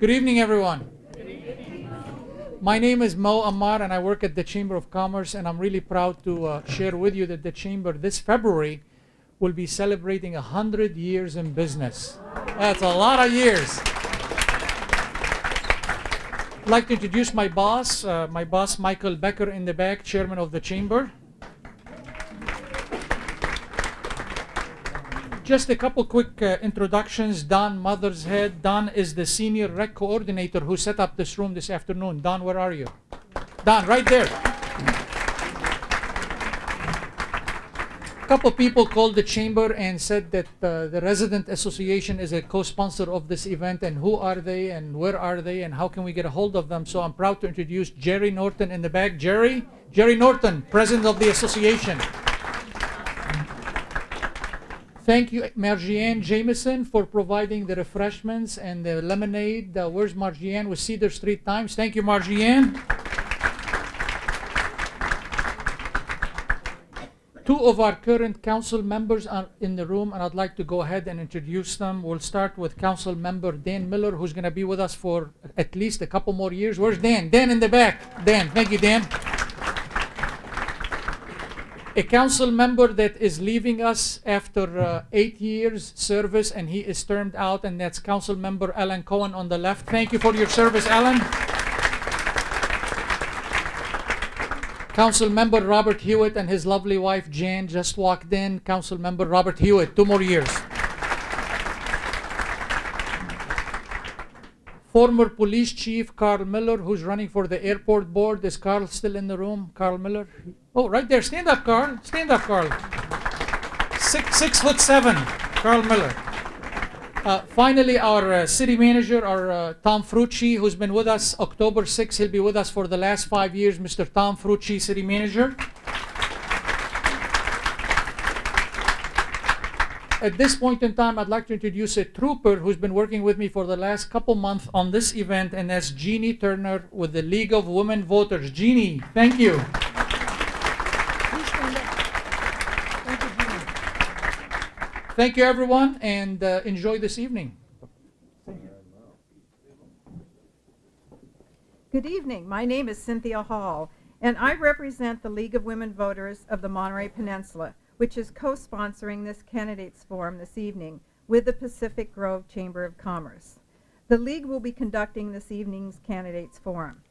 Good evening, everyone. My name is Mo Ammar, and I work at the Chamber of Commerce, and I'm really proud to share with you that the Chamber this February will be celebrating 100 years in business. That's a lot of years. I'd like to introduce my boss, Michael Becker in the back, Chairman of the Chamber. Just a couple quick introductions. Don Mothershead. Don is the Senior Rec Coordinator who set up this room this afternoon. Don, where are you? Don, right there. A couple people called the Chamber and said that the Resident Association is a co-sponsor of this event, and who are they and where are they and how can we get a hold of them. So I'm proud to introduce Jerry Norton in the back. Jerry Norton, President of the Association. Thank you, Margiane Jameson, for providing the refreshments and the lemonade. Where's Margiane with Cedar Street Times? Thank you, Margiane. Two of our current council members are in the room, and I'd like to go ahead and introduce them. We'll start with Council Member Dan Miller, who's going to be with us for at least a couple more years. Where's Dan? Dan in the back. Dan, thank you, Dan. A council member that is leaving us after 8 years service, and he is termed out, and that's Council Member Alan Cohen on the left. Thank you for your service, Alan. Council Member Robert Hewitt and his lovely wife Jan just walked in. Council Member Robert Hewitt, 2 more years. Former Police Chief Carl Miller, who's running for the airport board. Is Carl still in the room? Carl Miller? Oh, right there. Stand up, Carl. Stand up, Carl. 6'7", Carl Miller. Finally, our city manager, Tom Frucci, who's been with us October 6th. He'll be with us for the last 5 years. Mr. Tom Frucci, city manager. At this point in time, I'd like to introduce a trooper who's been working with me for the last couple months on this event, and that's Jeannie Turner with the League of Women Voters. Jeannie, thank you. Thank you, everyone, and enjoy this evening. Good evening. My name is Cynthia Hall, and I represent the League of Women Voters of the Monterey Peninsula, which is co-sponsoring this candidates forum this evening with the Pacific Grove Chamber of Commerce. The League will be conducting this evening's candidates forum.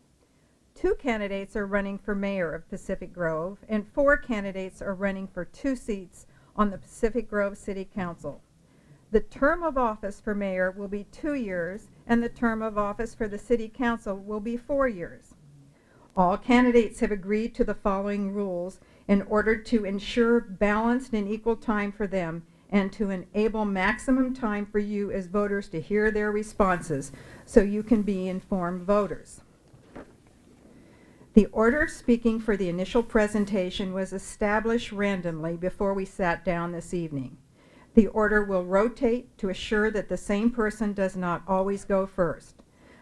2 candidates are running for mayor of Pacific Grove, and 4 candidates are running for 2 seats on the Pacific Grove City Council. The term of office for mayor will be 2 years, and the term of office for the City Council will be 4 years. All candidates have agreed to the following rules in order to ensure balanced and equal time for them and to enable maximum time for you as voters to hear their responses so you can be informed voters. The order of speaking for the initial presentation was established randomly before we sat down this evening. The order will rotate to assure that the same person does not always go first.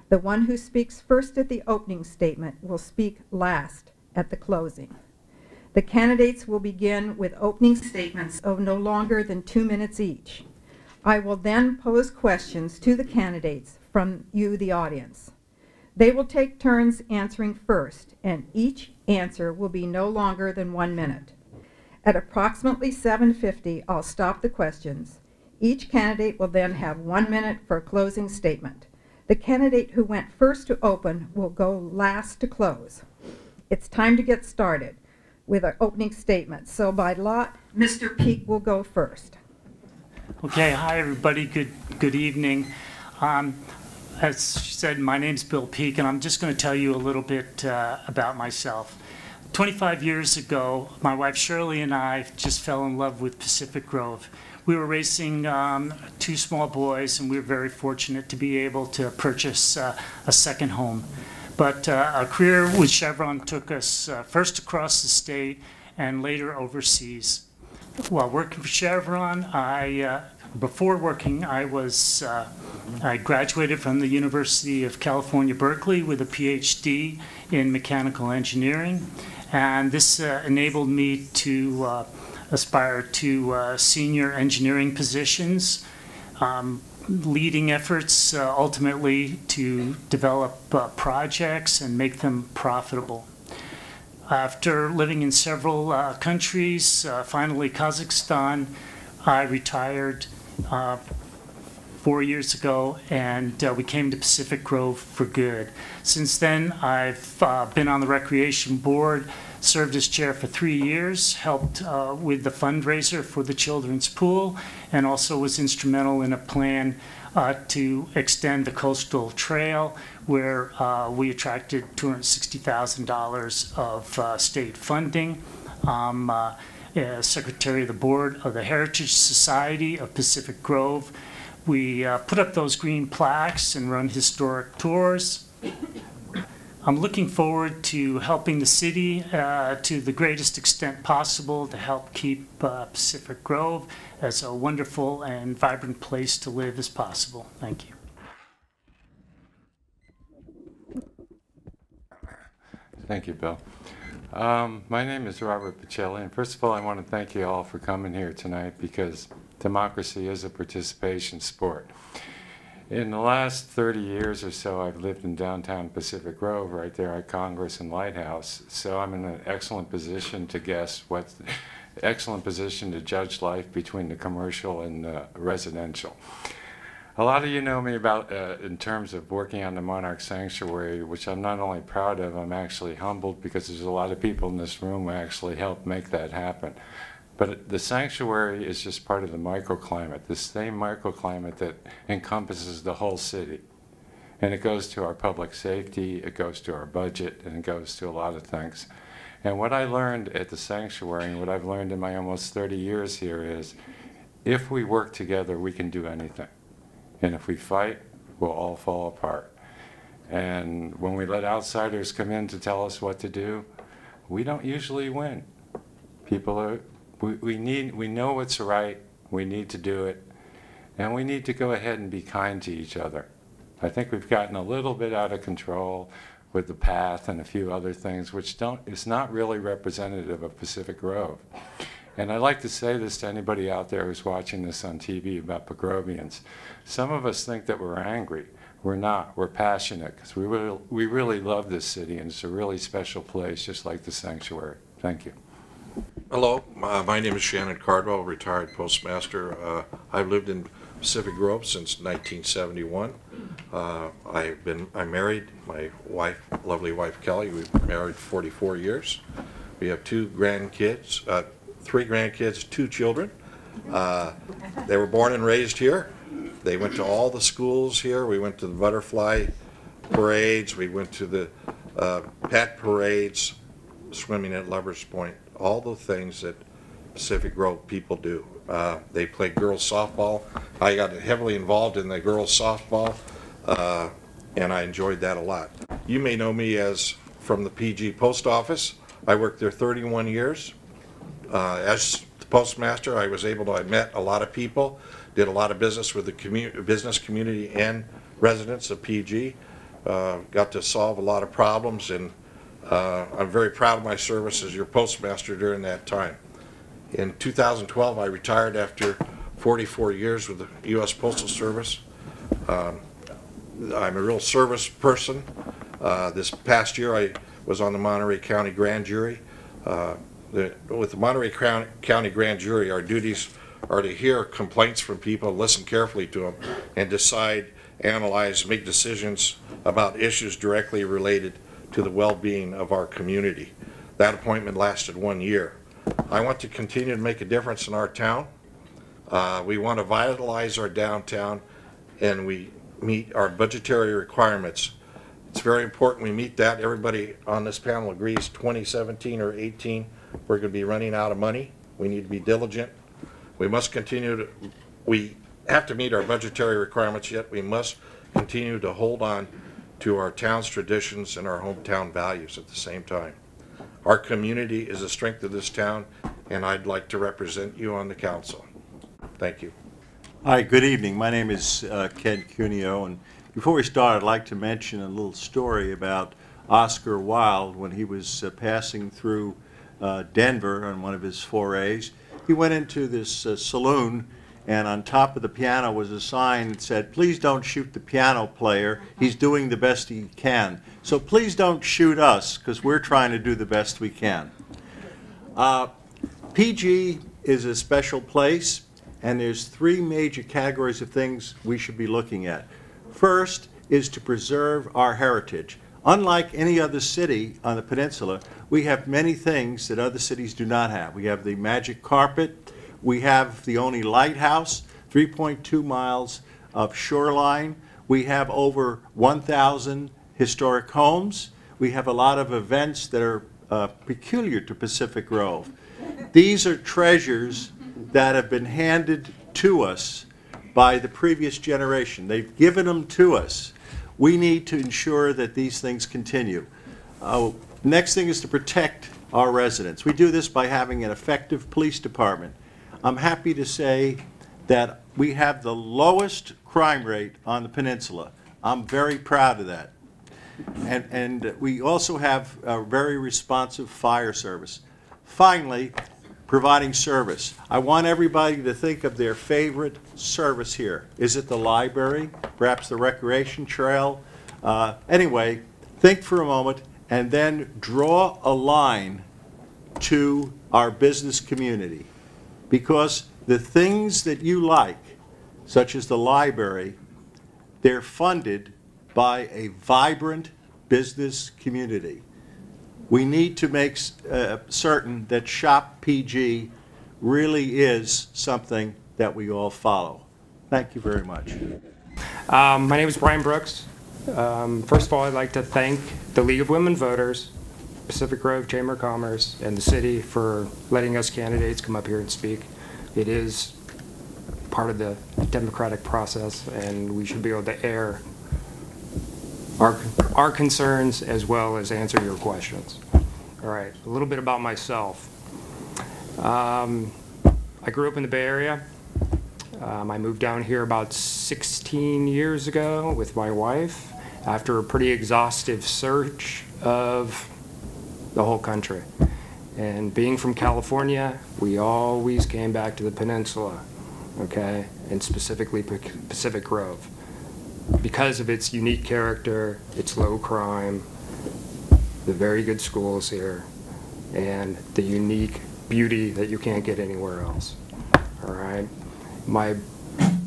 The one who speaks first at the opening statement will speak last at the closing. The candidates will begin with opening statements of no longer than 2 minutes each. I will then pose questions to the candidates from you, the audience. They will take turns answering first, and each answer will be no longer than 1 minute. At approximately 7:50, I'll stop the questions. Each candidate will then have 1 minute for a closing statement. The candidate who went first to open will go last to close. It's time to get started with our opening statement. So by lot, Mr. Peake will go first. Okay, hi everybody, good evening. As she said, my name's Bill Peake, and I'm just going to tell you a little bit about myself. 25 years ago, my wife Shirley and I just fell in love with Pacific Grove. We were raising 2 small boys, and we were very fortunate to be able to purchase a second home. But our career with Chevron took us first across the state and later overseas. While working for Chevron, before working, I graduated from the University of California, Berkeley with a PhD in mechanical engineering, and this enabled me to aspire to senior engineering positions. leading efforts ultimately to develop projects and make them profitable. After living in several countries, finally Kazakhstan, I retired 4 years ago, and we came to Pacific Grove for good. Since then, I've been on the Recreation Board, served as chair for 3 years, helped with the fundraiser for the children's pool, and also was instrumental in a plan to extend the coastal trail, where we attracted $260,000 of state funding. Secretary of the Board of the Heritage Society of Pacific Grove. We put up those green plaques and run historic tours. I'm looking forward to helping the city to the greatest extent possible to help keep Pacific Grove as a wonderful and vibrant place to live as possible. Thank you. Thank you, Bill. My name is Robert Pacelli, and first of all, I want to thank you all for coming here tonight, because democracy is a participation sport. In the last 30 years or so, I've lived in downtown Pacific Grove, right there at Congress and Lighthouse, so I'm in an excellent position to excellent position to judge life between the commercial and the residential. A lot of you know me about in terms of working on the Monarch Sanctuary, which I'm not only proud of, I'm actually humbled, because there's a lot of people in this room who actually helped make that happen. But the sanctuary is just part of the microclimate, the same microclimate that encompasses the whole city. And it goes to our public safety, it goes to our budget, and it goes to a lot of things. And what I learned at the sanctuary, and what I've learned in my almost 30 years here, is if we work together, we can do anything. And if we fight, we'll all fall apart. And when we let outsiders come in to tell us what to do, we don't usually win. We know what's right, we need to do it, and we need to go ahead and be kind to each other. I think we've gotten a little bit out of control with the path and a few other things, which is not really representative of Pacific Grove. And I'd like to say this to anybody out there who's watching this on TV about Pagrovians. Some of us think that we're angry. We're not. We're passionate, because we really love this city, and it's a really special place, just like the sanctuary. Thank you. Hello, my name is Shannon Cardwell, retired postmaster. I've lived in Pacific Grove since 1971. I'm married. My wife, lovely wife Kelly, we've been married 44 years. We have 2 grandkids, 3 grandkids, 2 children. They were born and raised here. They went to all the schools here. We went to the butterfly parades. We went to the pet parades, swimming at Lover's Point, all the things that Pacific Grove people do. They play girls softball. I got heavily involved in the girls softball, and I enjoyed that a lot. You may know me as from the PG Post Office. I worked there 31 years. As the postmaster, I met a lot of people, did a lot of business with the business community and residents of PG. Got to solve a lot of problems, and I'm very proud of my service as your postmaster during that time. In 2012, I retired after 44 years with the U.S. Postal Service. I'm a real service person. This past year, I was on the Monterey County Grand Jury. With the Monterey County Grand Jury, our duties are to hear complaints from people, listen carefully to them, and decide, analyze, make decisions about issues directly related to the well-being of our community. That appointment lasted 1 year. I want to continue to make a difference in our town. We want to vitalize our downtown, and we meet our budgetary requirements. It's very important we meet that. Everybody on this panel agrees 2017 or 18, we're going to be running out of money. We need to be diligent. We must we have to meet our budgetary requirements, yet we must continue to hold on to our town's traditions and our hometown values at the same time. Our community is the strength of this town, and I'd like to represent you on the council. Thank you. Hi, good evening. My name is Ken Cuneo, and before we start, I'd like to mention a little story about Oscar Wilde when he was passing through Denver on one of his forays. He went into this saloon, and on top of the piano was a sign that said, "Please don't shoot the piano player. He's doing the best he can." So please don't shoot us, because we're trying to do the best we can. PG is a special place, and there's three major categories of things we should be looking at. First is to preserve our heritage. Unlike any other city on the peninsula, we have many things that other cities do not have. We have the magic carpet. We have the only lighthouse, 3.2 miles of shoreline. We have over 1,000 historic homes. We have a lot of events that are peculiar to Pacific Grove. These are treasures that have been handed to us by the previous generation. They've given them to us. We need to ensure that these things continue. Next thing is to protect our residents. We do this by having an effective police department. I'm happy to say that we have the lowest crime rate on the peninsula. I'm very proud of that. And we also have a very responsive fire service. Finally, providing service. I want everybody to think of their favorite service here. Is it the library? Perhaps the recreation trail? Anyway, think for a moment and then draw a line to our business community. Because the things that you like, such as the library, they're funded by a vibrant business community. We need to make certain that Shop PG really is something that we all follow. Thank you very much. My name is Brian Brooks. First of all, I'd like to thank the League of Women Voters, Pacific Grove Chamber of Commerce, and the city for letting us candidates come up here and speak. It is part of the democratic process, and we should be able to air our concerns as well as answer your questions. All right, a little bit about myself. I grew up in the Bay Area. I moved down here about 16 years ago with my wife after a pretty exhaustive search of the whole country. And being from California, we always came back to the peninsula, okay, and specifically Pacific Grove, because of its unique character, its low crime, the very good schools here, and the unique beauty that you can't get anywhere else. All right. My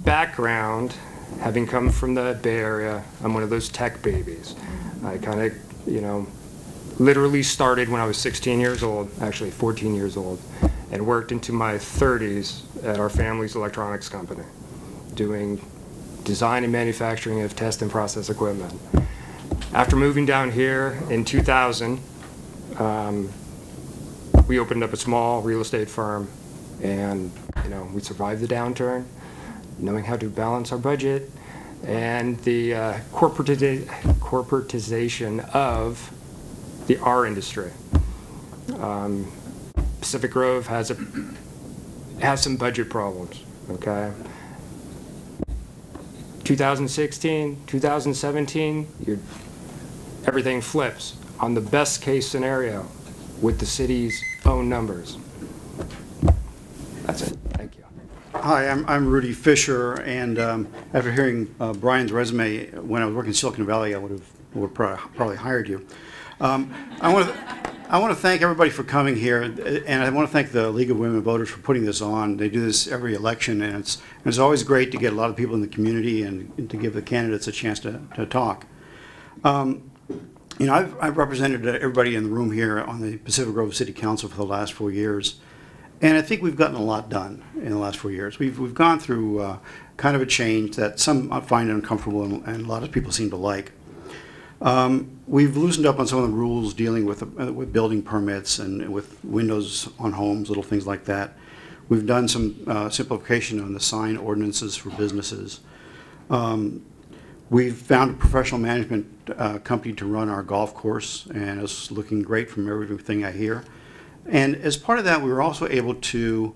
background, having come from the Bay Area, I'm one of those tech babies. I kind of, literally started when I was 16 years old, actually 14 years old, and worked into my 30s at our family's electronics company, doing design and manufacturing of test and process equipment. After moving down here in 2000, we opened up a small real estate firm, and we survived the downturn, knowing how to balance our budget, and the corporatization of our industry. Pacific Grove has some budget problems, okay? 2016, 2017, everything flips on the best case scenario with the city's own numbers. That's it. Thank you. Hi, I'm Rudy Fischer, and after hearing Brian's resume, when I was working in Silicon Valley, I would have probably hired you. I want to thank everybody for coming here, and I want to thank the League of Women Voters for putting this on. They do this every election, and it's always great to get a lot of people in the community and to give the candidates a chance to talk. I've represented everybody in the room here on the Pacific Grove City Council for the last 4 years, and I think we've gotten a lot done in the last 4 years. We've gone through kind of a change that some find uncomfortable and a lot of people seem to like. We've loosened up on some of the rules dealing with building permits and with windows on homes, little things like that. We've done some simplification on the sign ordinances for businesses. We've found a professional management company to run our golf course, and it's looking great from everything I hear. And as part of that, we were also able to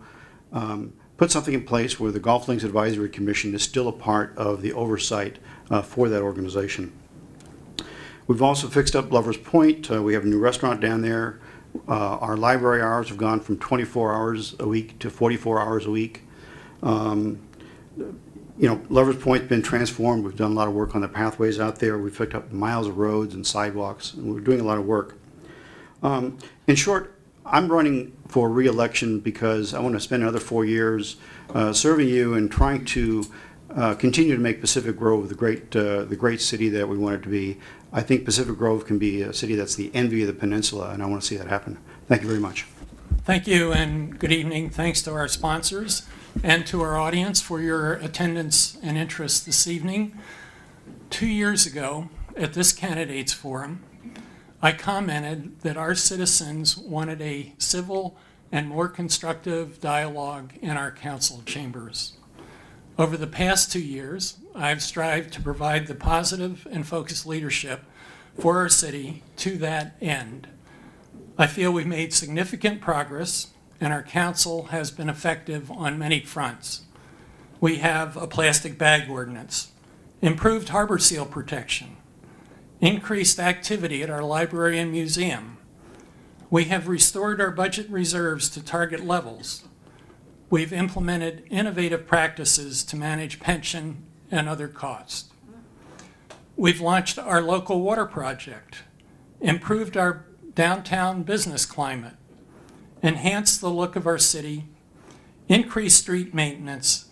put something in place where the Golf Links Advisory Commission is still a part of the oversight for that organization. We've also fixed up Lovers Point. We have a new restaurant down there. Our library hours have gone from 24 hours a week to 44 hours a week. you know, Lover's Point's been transformed. We've done a lot of work on the pathways out there. We've picked up miles of roads and sidewalks, and we're doing a lot of work. In short, I'm running for re-election because I want to spend another 4 years serving you and trying to continue to make Pacific Grove the great city that we want it to be. I think Pacific Grove can be a city that's the envy of the peninsula, and I want to see that happen. Thank you very much. Thank you, and good evening. Thanks to our sponsors and to our audience for your attendance and interest this evening. 2 years ago, at this candidates forum, I commented that our citizens wanted a civil and more constructive dialogue in our council chambers. Over the past 2 years, I've strived to provide the positive and focused leadership for our city to that end. I feel we've made significant progress, and our council has been effective on many fronts. We have a plastic bag ordinance, improved harbor seal protection, increased activity at our library and museum. We have restored our budget reserves to target levels. We've implemented innovative practices to manage pension and other costs. We've launched our local water project, improved our downtown business climate, enhanced the look of our city, increased street maintenance,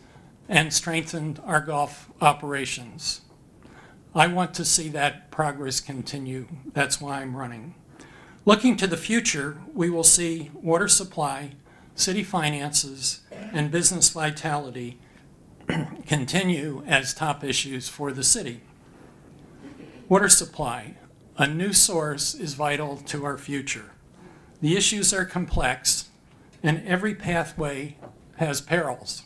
and strengthened our golf operations. I want to see that progress continue. That's why I'm running. Looking to the future, we will see water supply, city finances, and business vitality continue as top issues for the city. Water supply, a new source, is vital to our future. The issues are complex, and every pathway has perils.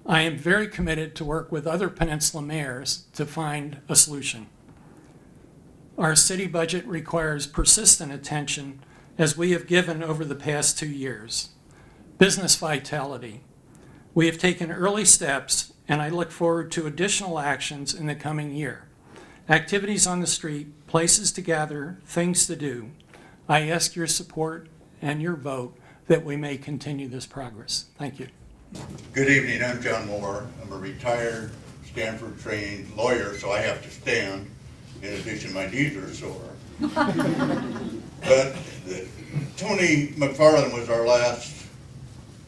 I am very committed to work with other peninsula mayors to find a solution. Our city budget requires persistent attention, as we have given over the past 2 years. Business vitality. We have taken early steps, and I look forward to additional actions in the coming year. Activities on the street, places to gather, things to do. I ask your support and your vote that we may continue this progress. Thank you. Good evening, I'm John Moore. I'm a retired Stanford-trained lawyer, so I have to stand. In addition, my knees are sore. But Tony McFarland was our last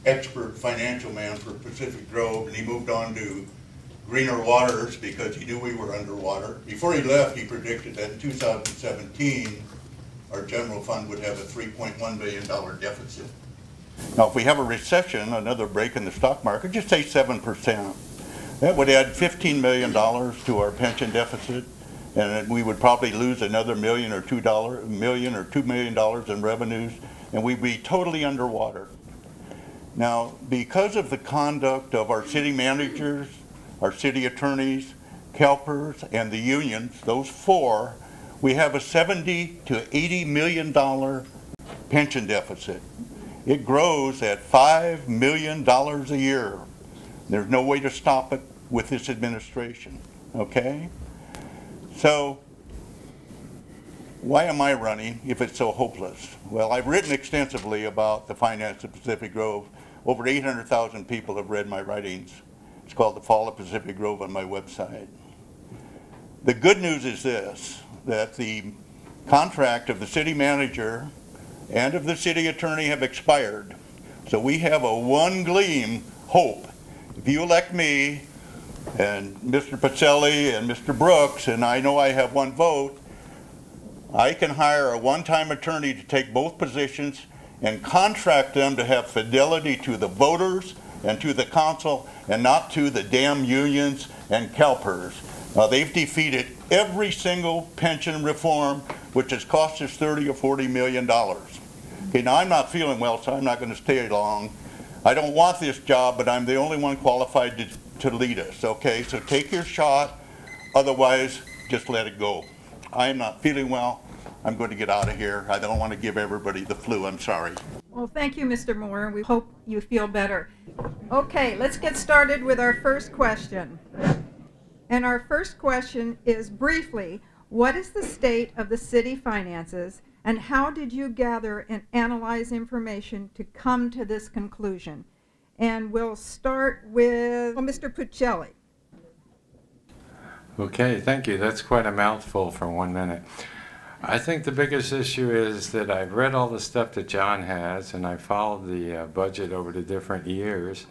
expert financial man for Pacific Grove, and he moved on to greener waters because he knew we were underwater. Before he left, he predicted that in 2017, our general fund would have a $3.1 billion deficit. Now, if we have a recession, another break in the stock market, just say 7%, that would add $15 million to our pension deficit, and we would probably lose another $1 million or $2 million in revenues, and we'd be totally underwater. Now, because of the conduct of our city managers, our city attorneys, CalPERS, and the unions, those four, we have a $70 to $80 million pension deficit. It grows at $5 million a year. There's no way to stop it with this administration, okay? So, why am I running if it's so hopeless? Well, I've written extensively about the finance of Pacific Grove. Over 800,000 people have read my writings. It's called The Fall of Pacific Grove on my website. The good news is this, that the contract of the city manager and of the city attorney have expired. So we have a one gleam hope. If you elect me and Mr. Pacelli and Mr. Brooks, and I know I have one vote, I can hire a one-time attorney to take both positions and contract them to have fidelity to the voters and to the council and not to the damn unions and CalPERS. They've defeated every single pension reform, which has cost us $30 or $40 million. Okay, now I'm not feeling well, so I'm not going to stay long. I don't want this job, but I'm the only one qualified to lead us, okay? So take your shot, otherwise just let it go. I am not feeling well. I'm going to get out of here. I don't want to give everybody the flu. I'm sorry. Well, thank you, Mr. Moore. We hope you feel better. Okay, let's get started with our first question. And our first question is, briefly, what is the state of the city finances, and how did you gather and analyze information to come to this conclusion? And we'll start with Mr. Puccelli. Okay, thank you. That's quite a mouthful for 1 minute. I think the biggest issue is that I've read all the stuff that John has, and I followed the budget over the different years,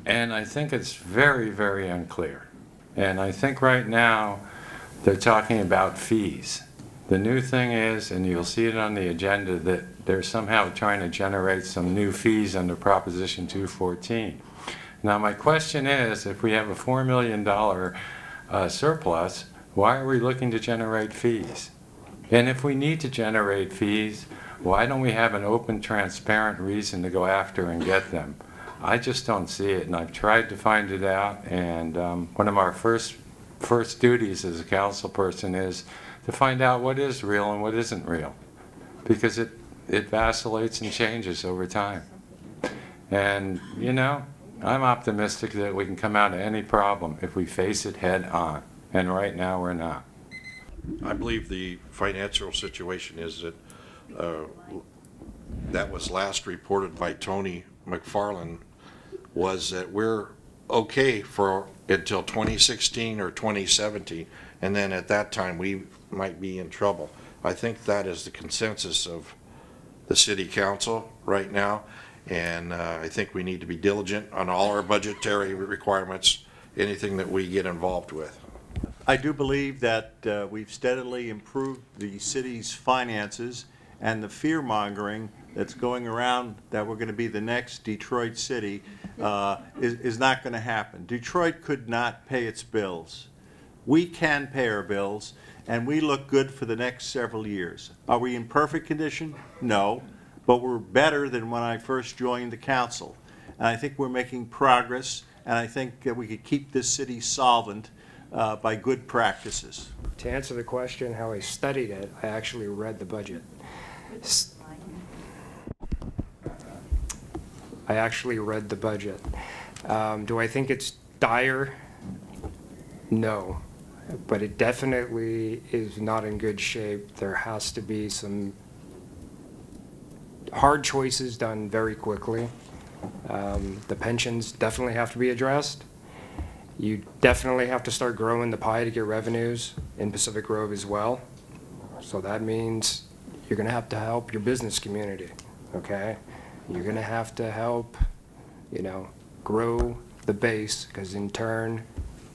and I think it's very, very unclear. And I think right now they're talking about fees. The new thing is, and you'll see it on the agenda, that they're somehow trying to generate some new fees under Proposition 214. Now my question is, if we have a $4 million surplus, why are we looking to generate fees? And if we need to generate fees, why don't we have an open, transparent reason to go after and get them? I just don't see it, and I've tried to find it out, and one of our first duties as a council person is to find out what is real and what isn't real, because it vacillates and changes over time. And, you know, I'm optimistic that we can come out of any problem if we face it head on, and right now we're not. I believe the financial situation is that that was last reported by Tony McFarland, was that we're okay for until 2016 or 2017, and then at that time we might be in trouble. I think that is the consensus of the city council right now, and I think we need to be diligent on all our budgetary requirements, anything that we get involved with. I do believe that we've steadily improved the city's finances, and the fear-mongering that's going around that we're going to be the next Detroit city is not going to happen. Detroit could not pay its bills. We can pay our bills, and we look good for the next several years. Are we in perfect condition? No, but we're better than when I first joined the council. And I think we're making progress, and I think that we could keep this city solvent by good practices. To answer the question how I studied it, I actually read the budget. I actually read the budget. Do I think it's dire? No, but it definitely is not in good shape. There has to be some hard choices done very quickly. The pensions definitely have to be addressed. You definitely have to start growing the pie to get revenues in Pacific Grove as well. So that means you're going to have to help your business community, okay? You're going to have to help, you know, grow the base, because in turn,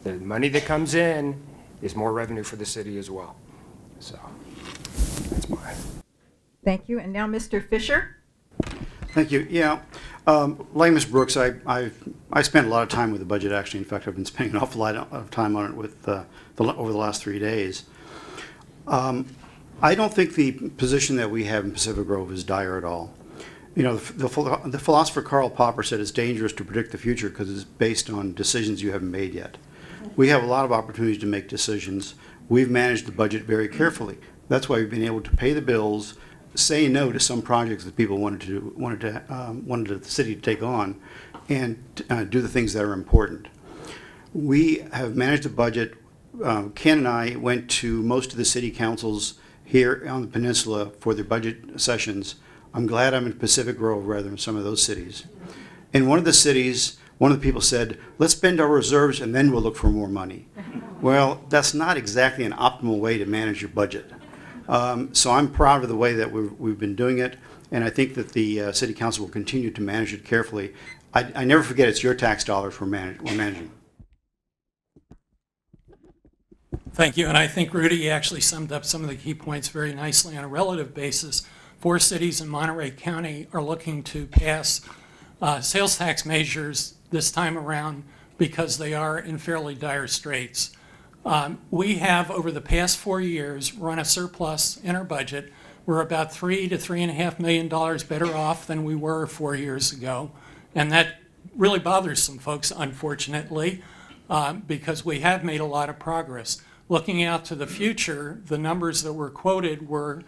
the money that comes in is more revenue for the city as well. So that's mine. Thank you. And now Mr. Fischer. Thank you. Yeah, like Ms. Brooks, I spent a lot of time with the budget, actually. In fact, I've been spending an awful lot of time on it with over the last 3 days. I don't think the position that we have in Pacific Grove is dire at all. You know, the philosopher Karl Popper said it's dangerous to predict the future because it's based on decisions you haven't made yet. We have a lot of opportunities to make decisions. We've managed the budget very carefully. That's why we've been able to pay the bills, say no to some projects that people wanted the city to take on, and do the things that are important. We have managed the budget. Ken and I went to most of the city councils here on the peninsula for their budget sessions. I'm glad I'm in Pacific Grove rather than some of those cities. In one of the cities, one of the people said, let's spend our reserves and then we'll look for more money. Well, that's not exactly an optimal way to manage your budget. So I'm proud of the way that we've been doing it, and I think that the City Council will continue to manage it carefully. I never forget it's your tax dollars we're managing. Thank you, and I think Rudy actually summed up some of the key points very nicely. On a relative basis, 4 cities in Monterey County are looking to pass sales tax measures this time around because they are in fairly dire straits. We have, over the past 4 years, run a surplus in our budget. We're about $3 to $3.5 million better off than we were 4 years ago. And that really bothers some folks, unfortunately, because we have made a lot of progress. Looking out to the future, the numbers that were quoted were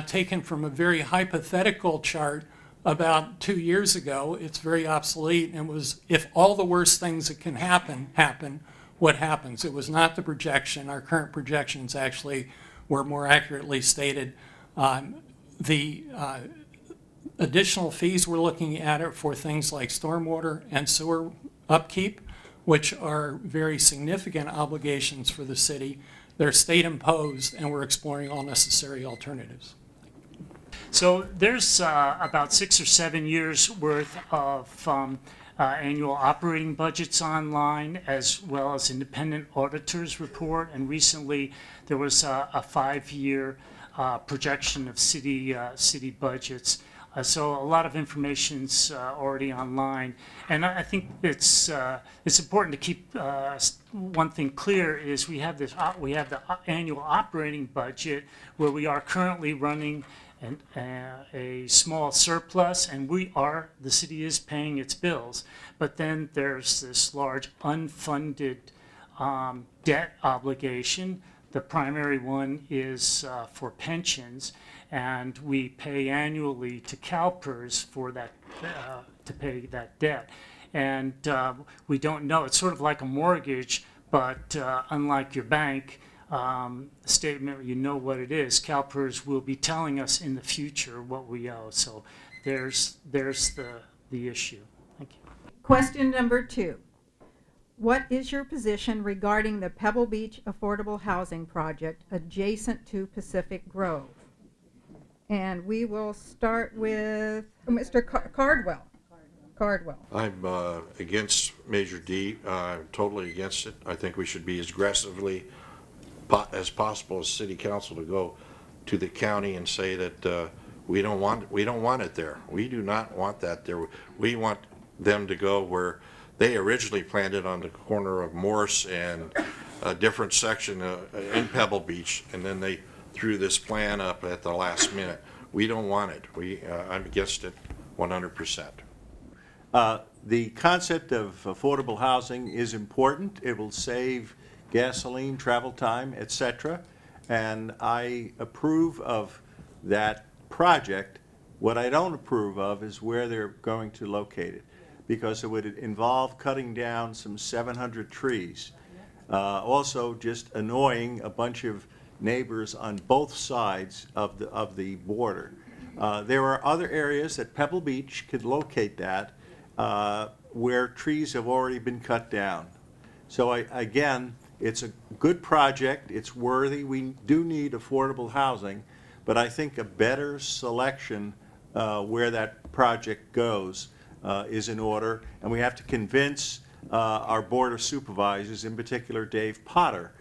taken from a very hypothetical chart about 2 years ago. It's very obsolete, and was, if all the worst things that can happen, what happens? It was not the projection. Our current projections actually were more accurately stated. The Additional fees we're looking at are for things like stormwater and sewer upkeep, which are very significant obligations for the city. They're state imposed, and we're exploring all necessary alternatives. So there's about 6 or 7 years worth of annual operating budgets online, as well as independent auditors report. And recently there was a 5-year projection of city budgets. So a lot of information's already online, and I think it's important to keep one thing clear is we have the annual operating budget where we are currently running a small surplus, and the city is paying its bills, but then there's this large unfunded debt obligation. The primary one is for pensions, and we pay annually to CalPERS for that to pay that debt. And we don't know, it's sort of like a mortgage, but unlike your bank statement, you know what it is. CalPERS will be telling us in the future what we owe. So there's the issue. Thank you. Question number 2. What is your position regarding the Pebble Beach Affordable Housing Project adjacent to Pacific Grove? And we will start with Mr. Cardwell. I'm against Measure D. I'm totally against it. I think we should be as aggressively as possible as City Council to go to the county and say that we don't want it there. We do not want that there. We want them to go where they originally planned it, on the corner of Morse and a different section in Pebble Beach, and then they threw this plan up at the last minute. We don't want it. I'm against it 100%. The concept of affordable housing is important. It will save gasoline, travel time, etc. And I approve of that project. What I don't approve of is where they're going to locate it, because it would involve cutting down some 700 trees. Also just annoying a bunch of neighbors on both sides of the border. There are other areas that Pebble Beach could locate that where trees have already been cut down. So again, it's a good project, it's worthy, we do need affordable housing, but I think a better selection where that project goes is in order, and we have to convince our Board of Supervisors, in particular Dave Potter,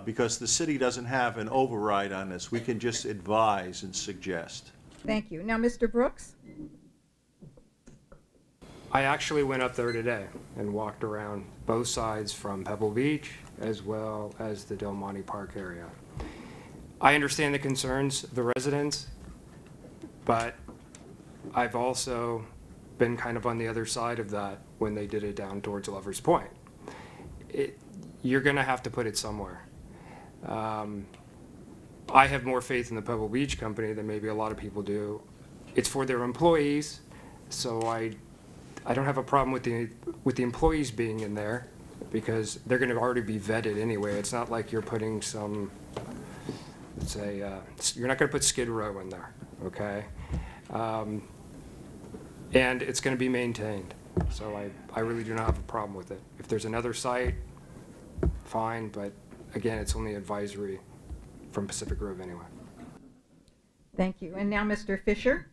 because the city doesn't have an override on this. We can just advise and suggest. Thank you. Now, Mr. Brooks? I actually went up there today and walked around both sides from Pebble Beach as well as the Del Monte Park area. I understand the concerns of the residents, but I've also been kind of on the other side of that when they did it down towards Lover's Point. You're going to have to put it somewhere. I have more faith in the Pebble Beach company than maybe a lot of people do. It's for their employees, so I don't have a problem with the employees being in there, because they're going to already be vetted anyway. It's not like you're putting some, let's say, you're not going to put Skid Row in there, okay? And it's going to be maintained. So I really do not have a problem with it. If there's another site, fine, but again, it's only advisory from Pacific Grove anyway. Thank you. And now Mr. Fischer.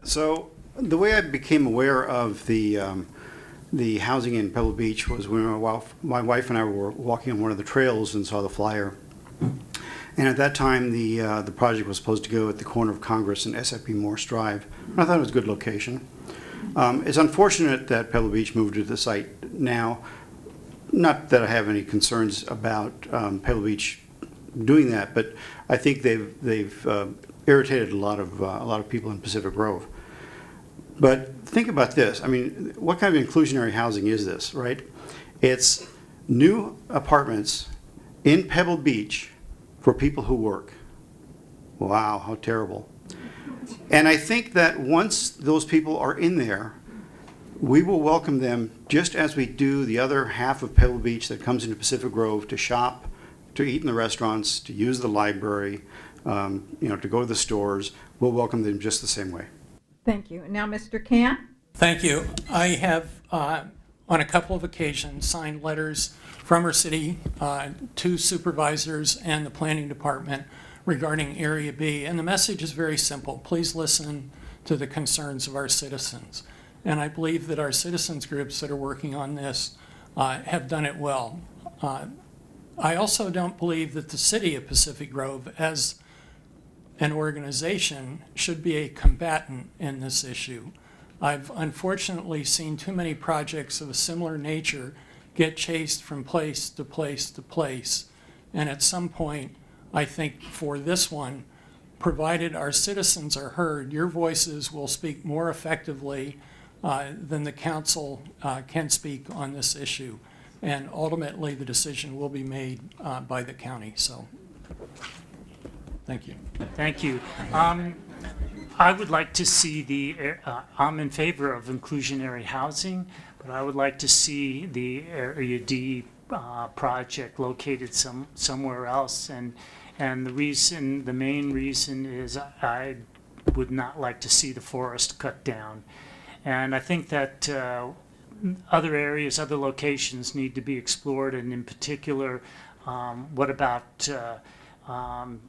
So the way I became aware of the housing in Pebble Beach was when my wife and I were walking on one of the trails and saw the flyer. And at that time, the project was supposed to go at the corner of Congress and SFP Morse Drive. I thought it was a good location. It's unfortunate that Pebble Beach moved to the site now. Not that I have any concerns about Pebble Beach doing that, but I think they've irritated a lot of people in Pacific Grove. But think about this. I mean, what kind of inclusionary housing is this, right? It's new apartments in Pebble Beach for people who work. Wow, how terrible. And I think that once those people are in there, we will welcome them just as we do the other half of Pebble Beach that comes into Pacific Grove to shop, to eat in the restaurants, to use the library, to go to the stores. We'll welcome them just the same way. Thank you. Now, Mr. Can? Thank you. I have, on a couple of occasions, signed letters from our city to supervisors and the planning department regarding Area B. And the message is very simple. Please listen to the concerns of our citizens. And I believe that our citizens groups that are working on this have done it well. I also don't believe that the city of Pacific Grove, as an organization, should be a combatant in this issue. I've unfortunately seen too many projects of a similar nature get chased from place to place to place. And at some point, I think for this one, provided our citizens are heard, your voices will speak more effectively than the council can speak on this issue. And ultimately, the decision will be made by the county. So, thank you. Thank you. I would like to see I'm in favor of inclusionary housing, but I would like to see the Area D project located somewhere else. And the main reason is I would not like to see the forest cut down. And I think that other areas, other locations need to be explored, and in particular, what about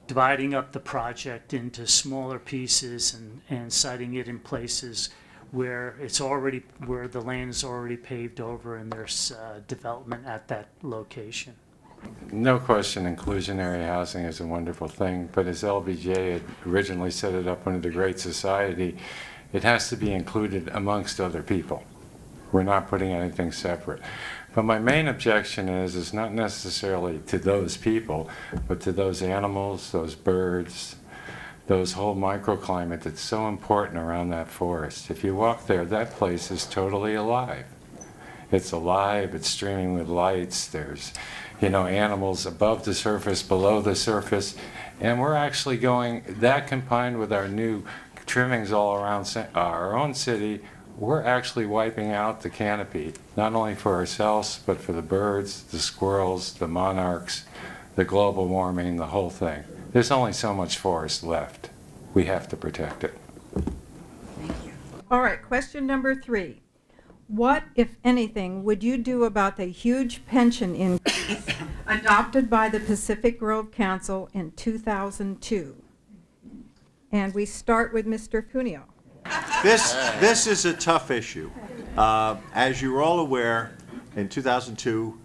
dividing up the project into smaller pieces and siting it in places where where the land is already paved over and there's development at that location. No question, inclusionary housing is a wonderful thing, but as LBJ had originally set it up under the Great Society, it has to be included amongst other people. We're not putting anything separate. But my main objection is not necessarily to those people, but to those animals, those birds, those whole microclimate that's so important around that forest. If you walk there, that place is totally alive. It's alive, it's streaming with lights, there's, animals above the surface, below the surface, and we're actually going, that combined with our new trimmings all around our own city, we're actually wiping out the canopy, not only for ourselves, but for the birds, the squirrels, the monarchs, the global warming, the whole thing. There's only so much forest left. We have to protect it. Thank you. All right, question number 3. What, if anything, would you do about the huge pension increase adopted by the Pacific Grove Council in 2002? And we start with Mr. Cuneo. This is a tough issue. As you're all aware, in 2002,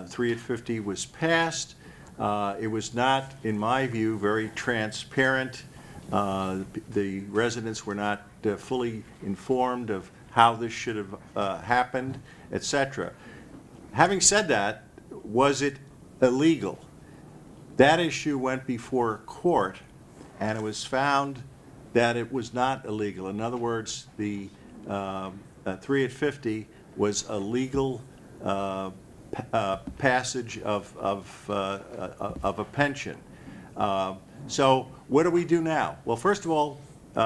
3 at 50 was passed. It was not, in my view, very transparent. The residents were not fully informed of how this should have happened, etc. Having said that, was it illegal? That issue went before court, and it was found that it was not illegal. In other words, the 3 at 50 was a legal passage of a pension. So what do we do now? Well, first of all,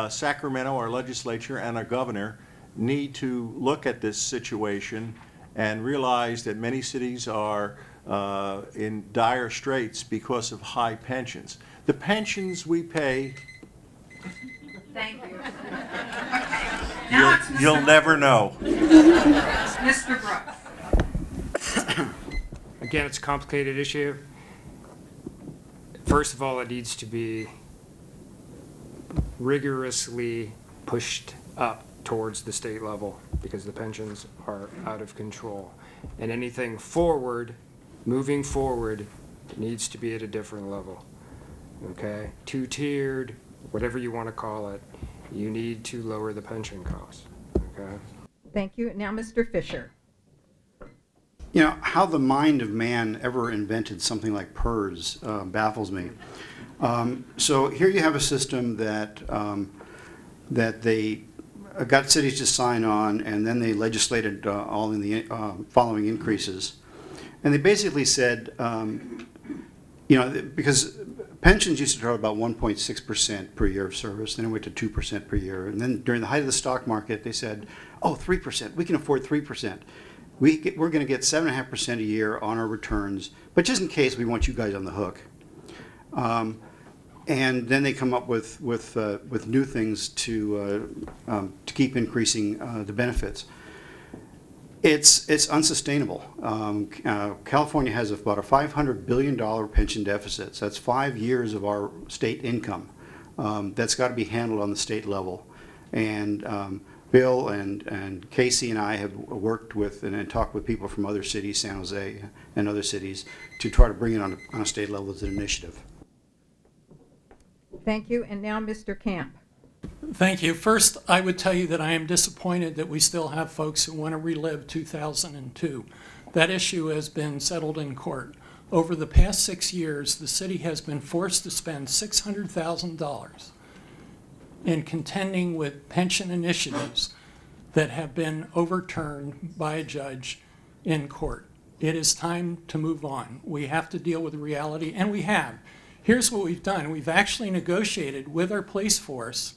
Sacramento, our legislature, and our governor need to look at this situation and realize that many cities are in dire straits because of high pensions. The pensions we pay... Thank you. You'll never know. Mr. Brooks. Again, it's a complicated issue. First of all, it needs to be rigorously pushed up towards the state level because the pensions are out of control. And anything forward, moving forward, needs to be at a different level. Okay? Two-tiered, whatever you want to call it, you need to lower the pension costs. Okay? Thank you. Now, Mr. Fischer. How the mind of man ever invented something like PERS baffles me. So here you have a system that they got cities to sign on, and then they legislated all in the following increases. And they basically said, because pensions used to draw about 1.6% per year of service, then it went to 2% per year. And then during the height of the stock market, they said, 3%, we can afford 3%. We're going to get 7.5% a year on our returns, but just in case, we want you guys on the hook. and then they come up with new things to keep increasing the benefits. It's unsustainable. California has about a $500 billion pension deficit. So that's 5 years of our state income. That's got to be handled on the state level. And Bill and Casey and I have worked with and talked with people from other cities, San Jose and other cities, to try to bring it on a state level as an initiative. Thank you. And now Mr. Camp. Thank you. First, I would tell you that I am disappointed that we still have folks who want to relive 2002. That issue has been settled in court. Over the past 6 years, the city has been forced to spend $600,000 in contending with pension initiatives that have been overturned by a judge in court. It is time to move on. We have to deal with reality, and we have. Here's what we've done. We've actually negotiated with our police force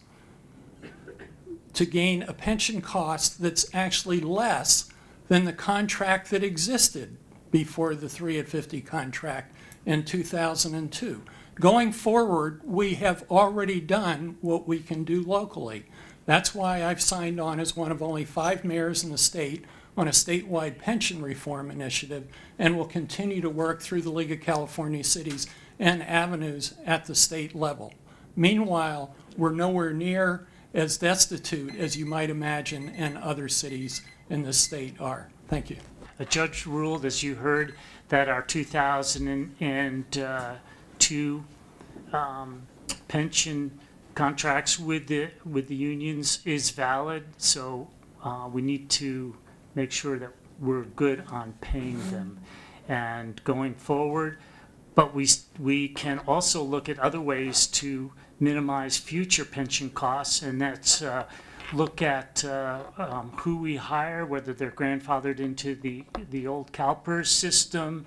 to gain a pension cost that's actually less than the contract that existed before the 3 at 50 contract in 2002. Going forward, we have already done what we can do locally. That's why I've signed on as one of only 5 mayors in the state on a statewide pension reform initiative, and will continue to work through the League of California Cities and avenues at the state level. Meanwhile, we're nowhere near as destitute as you might imagine and other cities in the state are. Thank you. A judge ruled, as you heard, that our 2002 pension contracts with the unions is valid, so we need to make sure that we're good on paying them and going forward. But we can also look at other ways to minimize future pension costs, and that's look at who we hire, whether they're grandfathered into the old CalPERS system,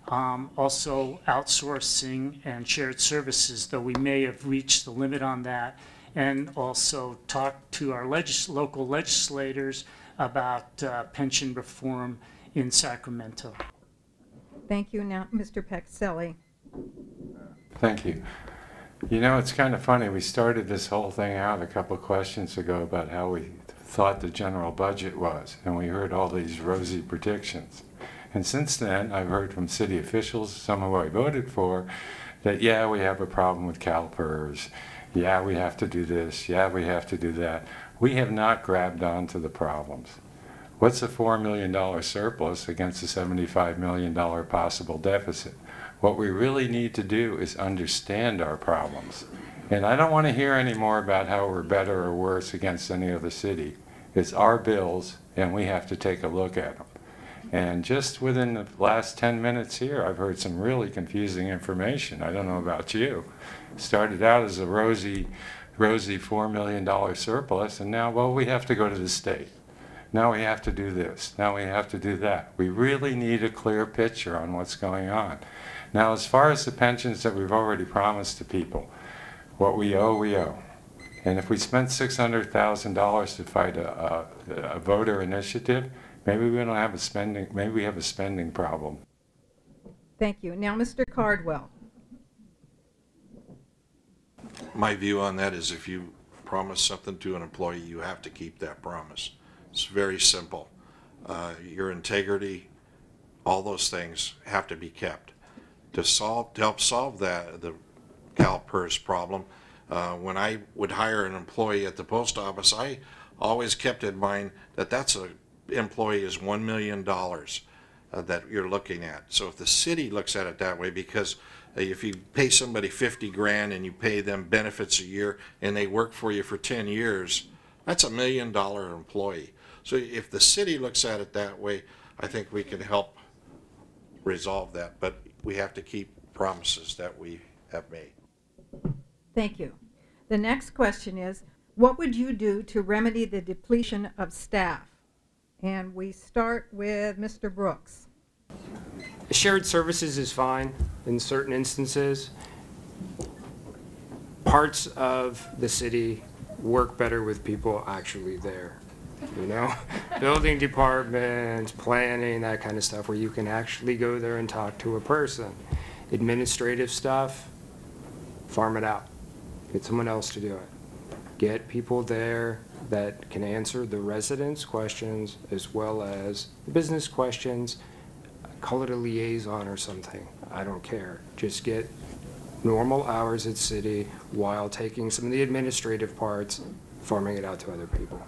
also outsourcing and shared services, though we may have reached the limit on that, and also talk to our local legislators about pension reform in Sacramento. Thank you. Now, Mr. Paxelli. Thank you. You know, it's kind of funny. We started this whole thing out a couple of questions ago about how we thought the general budget was, and we heard all these rosy predictions. And since then, I've heard from city officials, some who I voted for, that yeah, we have a problem with CalPERS. Yeah, we have to do this. Yeah, we have to do that. We have not grabbed onto the problems. What's a $4 million surplus against a $75 million possible deficit? What we really need to do is understand our problems. And I don't want to hear any more about how we're better or worse against any other city. It's our bills, and we have to take a look at them. And just within the last 10 minutes here, I've heard some really confusing information. I don't know about you. Started out as a rosy $4 million surplus, and now, well, we have to go to the state. Now we have to do this. Now we have to do that. We really need a clear picture on what's going on. Now, as far as the pensions that we've already promised to people, what we owe, we owe. And if we spent $600,000 to fight a voter initiative, maybe we don't have a spending. Maybe we have a spending problem. Thank you. Now, Mr. Cardwell. My view on that is if you promise something to an employee, you have to keep that promise. It's very simple. Your integrity, all those things have to be kept. To help solve the CalPERS problem, when I would hire an employee at the post office, I always kept in mind that that's a employee is $1 million that you're looking at. So if the city looks at it that way, because if you pay somebody 50 grand and you pay them benefits a year and they work for you for 10 years, that's $1 million employee. So if the city looks at it that way, I think we can help resolve that. But we have to keep promises that we have made. Thank you. The next question is, what would you do to remedy the depletion of staff? And we start with Mr. Brooks. Shared services is fine in certain instances. Parts of the city work better with people actually there. You know, building departments, planning, that kind of stuff, where you can actually go there and talk to a person. Administrative stuff, farm it out. Get someone else to do it. Get people there that can answer the residents' questions as well as the business questions. Call it a liaison or something. I don't care. Just get normal hours at city while taking some of the administrative parts, farming it out to other people.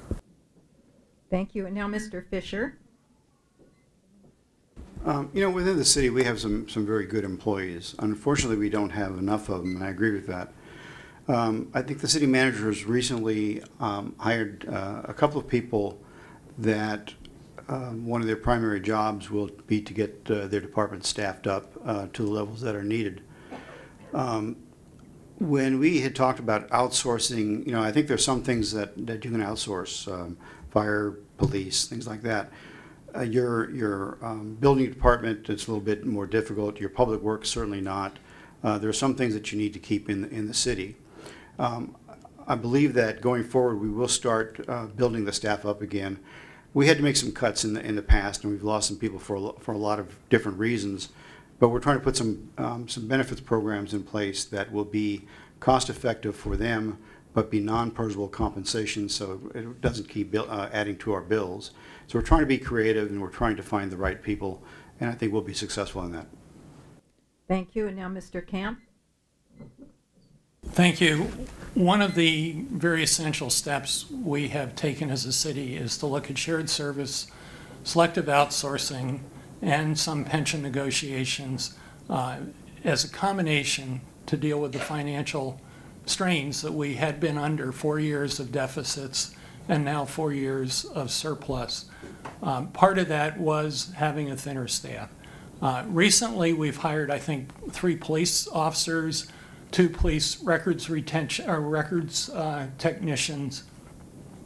Thank you. And now Mr. Fischer. Within the city, we have some very good employees. Unfortunately, we don't have enough of them, and I agree with that. I think the city manager has recently hired a couple of people that one of their primary jobs will be to get their department staffed up to the levels that are needed. When we had talked about outsourcing, I think there's some things that you can outsource, fire, police, things like that. Your building department, it's a little bit more difficult. Your public works, certainly not. There are some things that you need to keep in the city. I believe that going forward, we will start building the staff up again. We had to make some cuts in the past, and we've lost some people for a lot of different reasons. But we're trying to put some benefits programs in place that will be cost effective for them, but be non-purchasable compensation, so it doesn't keep adding to our bills. So we're trying to be creative, and we're trying to find the right people, and I think we'll be successful in that. Thank you. And now Mr. Camp. Thank you. One of the very essential steps we have taken as a city is to look at shared service, selective outsourcing, and some pension negotiations as a combination to deal with the financial strains that we had been under 4 years of deficits and now 4 years of surplus. Part of that was having a thinner staff. Recently, we've hired, I think, 3 police officers, 2 police records technicians.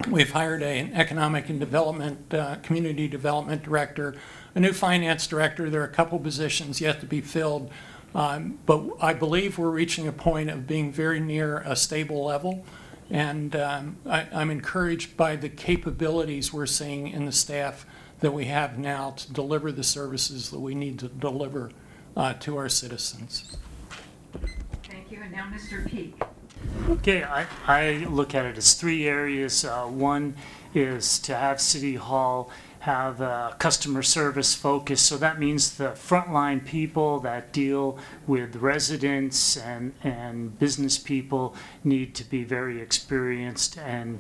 We've hired an economic and development, community development director, a new finance director. There are a couple positions yet to be filled, but I believe we're reaching a point of being very near a stable level. And I'm encouraged by the capabilities we're seeing in the staff that we have now to deliver the services that we need to deliver to our citizens. Thank you. And now Mr. Peake. Okay, I look at it as 3 areas. One is to have City Hall have a customer service focus. So that means the frontline people that deal with residents and business people need to be very experienced and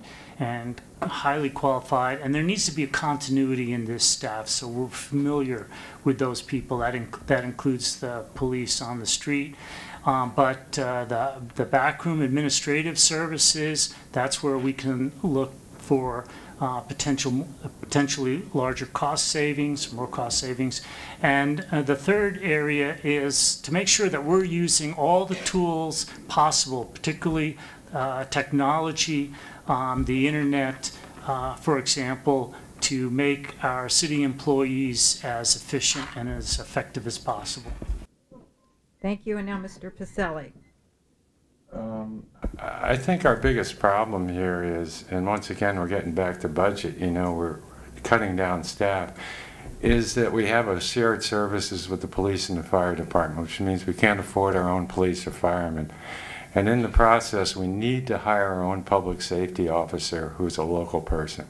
highly qualified. And there needs to be a continuity in this staff, so we're familiar with those people. That includes the police on the street. But the backroom administrative services, that's where we can look for potentially larger cost savings, more cost savings. And the third area is to make sure that we're using all the tools possible, particularly technology, the internet, for example, to make our city employees as efficient and as effective as possible. Thank you. And now Mr. Pacelli. I think our biggest problem here is, and once again we're getting back to budget, we're cutting down staff, is that we have a shared services with the police and the fire department, which means we can't afford our own police or firemen. And in the process, we need to hire our own public safety officer who's a local person.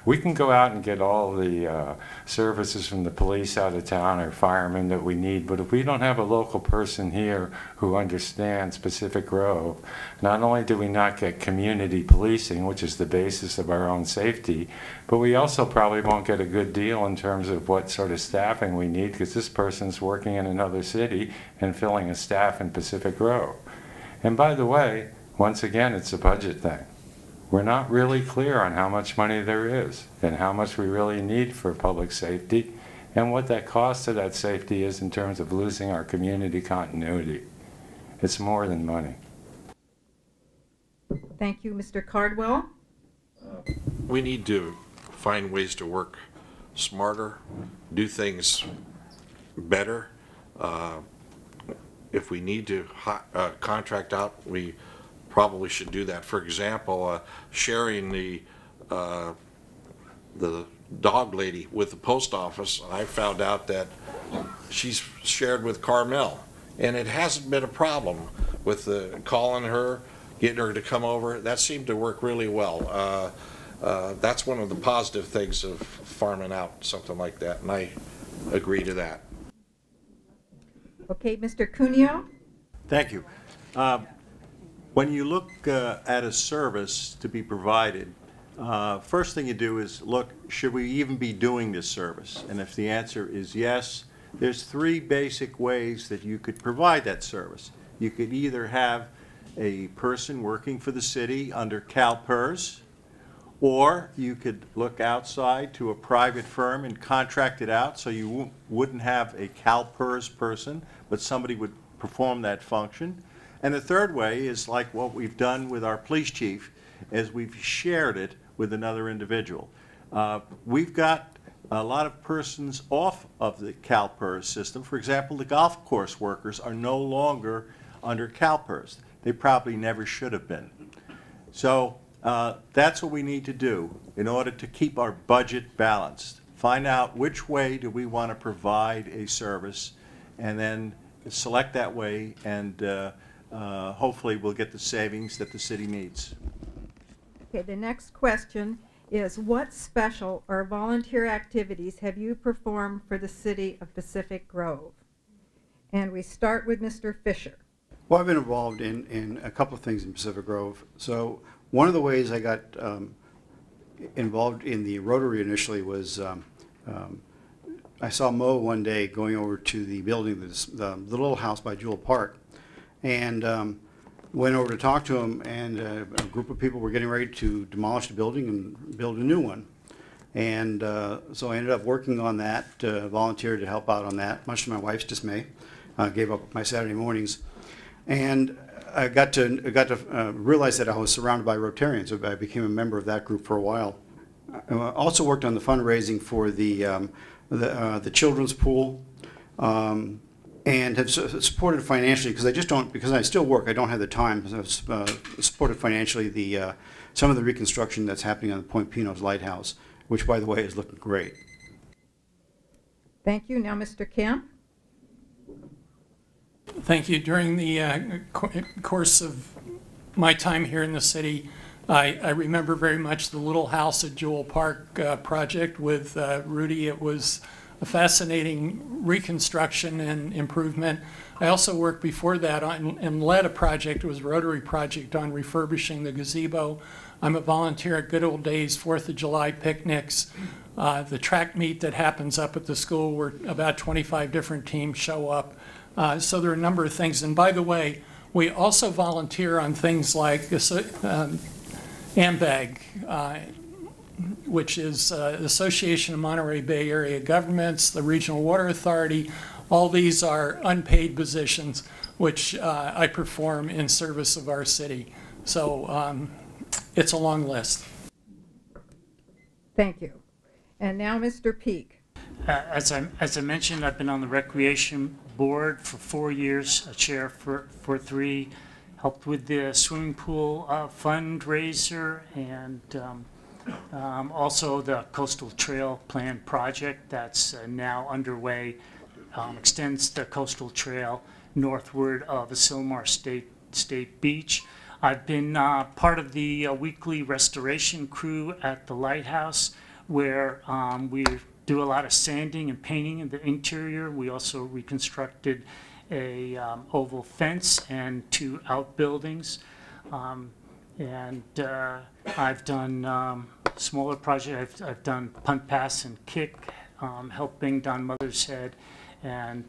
We can go out and get all the services from the police out of town or firemen that we need, but if we don't have a local person here who understands Pacific Grove, not only do we not get community policing, which is the basis of our own safety, but we also probably won't get a good deal in terms of what sort of staffing we need, because this person's working in another city and filling a staff in Pacific Grove. And by the way, once again, it's a budget thing. We're not really clear on how much money there is and how much we really need for public safety and what that cost of that safety is in terms of losing our community continuity. It's more than money. Thank you. Mr. Cardwell. We need to find ways to work smarter, do things better. If we need to contract out, we probably should do that. For example, sharing the dog lady with the post office, I found out that she's shared with Carmel, and it hasn't been a problem with calling her getting her to come over, that seemed to work really well. That's one of the positive things of farming out something like that, and I agree to that. Okay, Mr. Cuneo? Thank you. When you look at a service to be provided, first thing you do is look, should we even be doing this service? And if the answer is yes, there's three basic ways that you could provide that service. You could either have a person working for the city under CalPERS, or you could look outside to a private firm and contract it out, so you wouldn't have a CalPERS person, but somebody would perform that function. And the third way is like what we've done with our police chief, is we've shared it with another individual. We've got a lot of persons off of the CalPERS system. For example, the golf course workers are no longer under CalPERS. They probably never should have been. So that's what we need to do in order to keep our budget balanced. Find out which way do we want to provide a service, and then select that way, and hopefully we'll get the savings that the city needs. Okay, the next question is, what special or volunteer activities have you performed for the city of Pacific Grove? And we start with Mr. Fischer. Well, I've been involved in a couple of things in Pacific Grove. So one of the ways I got involved in the Rotary initially was I saw Mo one day going over to the building, the little house by Jewel Park, and went over to talk to him, and a group of people were getting ready to demolish the building and build a new one. And so I ended up working on that, volunteered to help out on that, much to my wife's dismay. Gave up my Saturday mornings. And I got to realize that I was surrounded by Rotarians, so I became a member of that group for a while. I also worked on the fundraising for the children's pool, and have supported financially, because I just don't, because I still work, I don't have the time. So I've supported financially some of the reconstruction that's happening on the Point Pinos Lighthouse, which, by the way, is looking great. Thank you. Now, Mr. Kemp. Thank you. During the course of my time here in the city, I remember very much the Little House at Jewel Park project with Rudy. It was a fascinating reconstruction and improvement. I also worked before that on and led a project, it was a Rotary project, on refurbishing the gazebo. I'm a volunteer at Good Old Days 4th of July picnics. The track meet that happens up at the school where about 25 different teams show up. So there are a number of things. And by the way, we also volunteer on things like AMBAG, which is the Association of Monterey Bay Area Governments, the Regional Water Authority. All these are unpaid positions, which I perform in service of our city. So it's a long list. Thank you. And now Mr. Peake. As I mentioned, I've been on the Recreation Board for 4 years, a chair for 3, helped with the swimming pool fundraiser, and also the Coastal Trail Plan project that's now underway, extends the coastal trail northward of Asilmar State Beach. I've been part of the weekly restoration crew at the lighthouse, where we do a lot of sanding and painting in the interior. We also reconstructed a oval fence and 2 outbuildings. And I've done smaller projects. I've done punt, pass, and kick, helping Don Mother's Head, and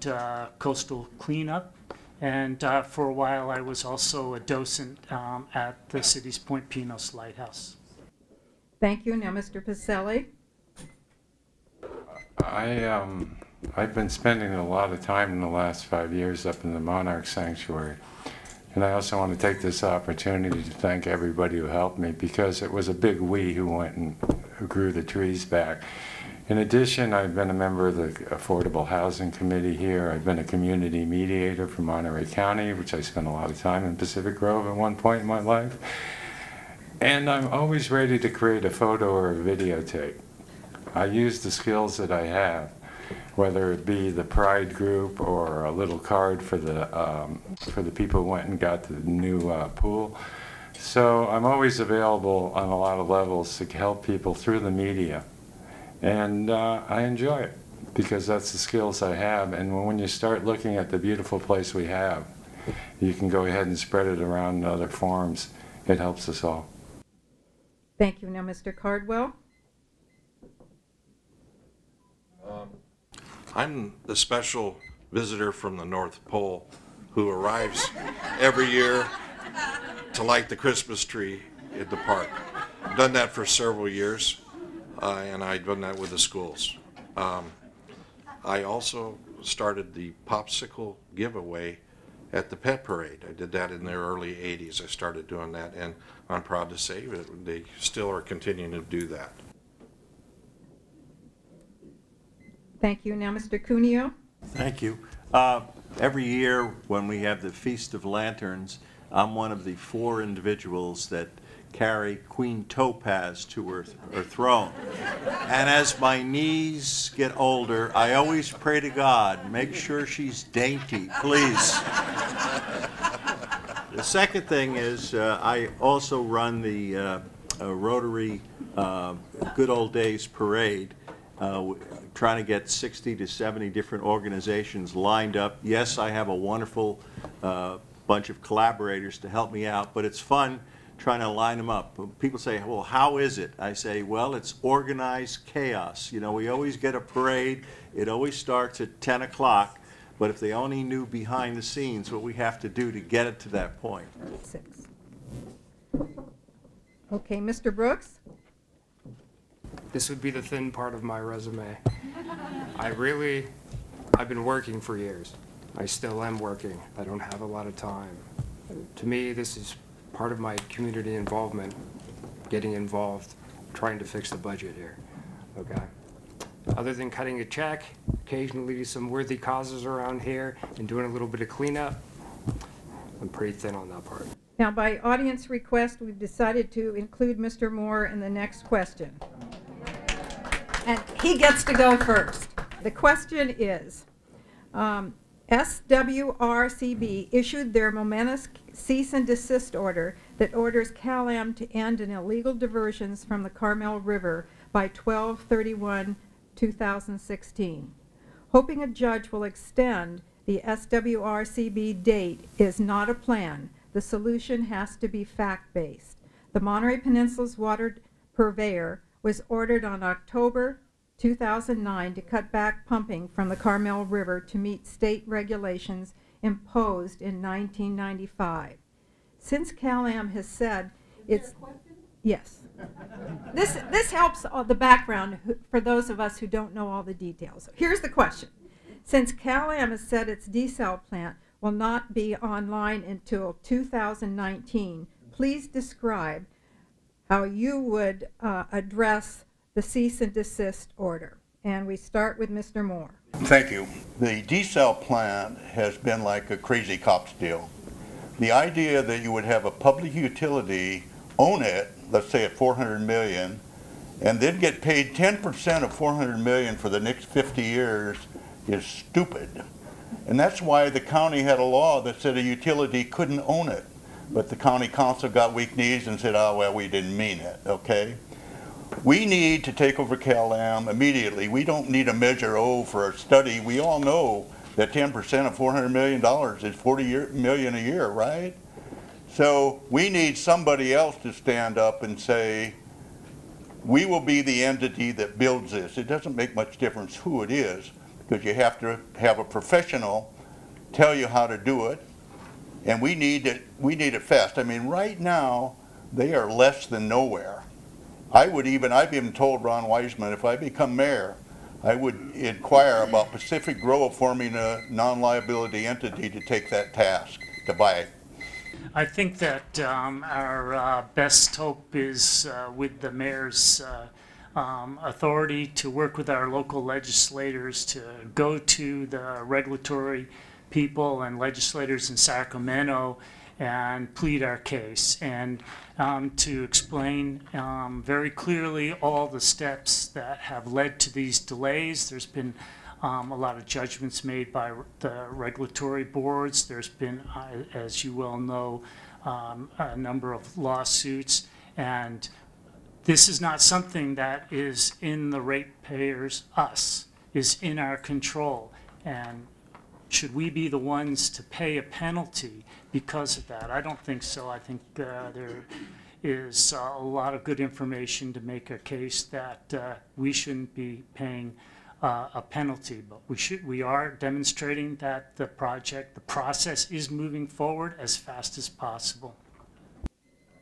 coastal cleanup. And for a while, I was also a docent at the city's Point Pinos Lighthouse. Thank you. Now, Mr. Pacelli. I've been spending a lot of time in the last 5 years up in the Monarch Sanctuary. And I also want to take this opportunity to thank everybody who helped me, because it was a big we who went and who grew the trees back. In addition, I've been a member of the Affordable Housing Committee here. I've been a community mediator for Monterey County, which I spent a lot of time in Pacific Grove at one point in my life. And I'm always ready to create a photo or a videotape. I use the skills that I have, whether it be the Pride group or a little card for the people who went and got the new pool. So I'm always available on a lot of levels to help people through the media. And I enjoy it because that's the skills I have. And when you start looking at the beautiful place we have, you can go ahead and spread it around in other forms. It helps us all. Thank you. Now, Mr. Cardwell. I'm the special visitor from the North Pole who arrives every year to light the Christmas tree at the park. I've done that for several years, and I've done that with the schools. I also started the popsicle giveaway at the pet parade. I did that in the early 80s. I started doing that, and I'm proud to say that they still are continuing to do that. Thank you. Now, Mr. Cuneo. Thank you. Every year when we have the Feast of Lanterns, I'm one of the 4 individuals that carry Queen Topaz to her throne. And as my knees get older, I always pray to God, make sure she's dainty, please. The second thing is I also run the Rotary Good Old Days Parade, trying to get 60 to 70 different organizations lined up. Yes, I have a wonderful bunch of collaborators to help me out, but it's fun trying to line them up. People say, well, how is it? I say, well, it's organized chaos. You know, we always get a parade. It always starts at 10 o'clock, but if they only knew behind the scenes what we have to do to get it to that point. 6. Okay, Mr. Brooks. This would be the thin part of my resume. I've been working for years. I still am working. I don't have a lot of time. To me, this is part of my community involvement, getting involved, trying to fix the budget here, okay? Other than cutting a check, occasionally some worthy causes around here, and doing a little bit of cleanup, I'm pretty thin on that part. Now, by audience request, we've decided to include Mr. Moore in the next question. And he gets to go first. The question is, SWRCB issued their momentous cease and desist order that orders Cal-Am to end an illegal diversions from the Carmel River by 12/31/2016. Hoping a judge will extend the SWRCB date is not a plan. The solution has to be fact-based. The Monterey Peninsula's water purveyor was ordered on October 2009 to cut back pumping from the Carmel River to meet state regulations imposed in 1995. Since Cal-Am has said it's... Yes. This helps the background for those of us who don't know all the details. Here's the question. Since Cal-Am has said its desal plant will not be online until 2019, please describe how you would address the cease and desist order. And we start with Mr. Moore. Thank you. The desal plant has been like a crazy cop's deal. The idea that you would have a public utility own it, let's say at $400 million, and then get paid 10% of $400 million for the next 50 years is stupid. And that's why the county had a law that said a utility couldn't own it. But the county council got weak knees and said, oh, well, we didn't mean it, okay? We need to take over Cal-Am immediately. We don't need a Measure O for a study. We all know that 10% of $400 million is $40 million a year, right? So we need somebody else to stand up and say, we will be the entity that builds this. It doesn't make much difference who it is, because you have to have a professional tell you how to do it, and we need it fast. I mean, right now, they are less than nowhere. I've even told Ron Wiseman, if I become mayor, I would inquire about Pacific Grove forming a non-liability entity to take that task, to buy it. I think that our best hope is with the mayor's authority to work with our local legislators to go to the regulatory people and legislators in Sacramento and plead our case, and to explain very clearly all the steps that have led to these delays. There's been a lot of judgments made by the regulatory boards. There's been, as you well know, a number of lawsuits, and this is not something that is in the ratepayers, us, is in our control. And should we be the ones to pay a penalty because of that? I don't think so. I think there is a lot of good information to make a case that we shouldn't be paying a penalty, but we are demonstrating that the process is moving forward as fast as possible.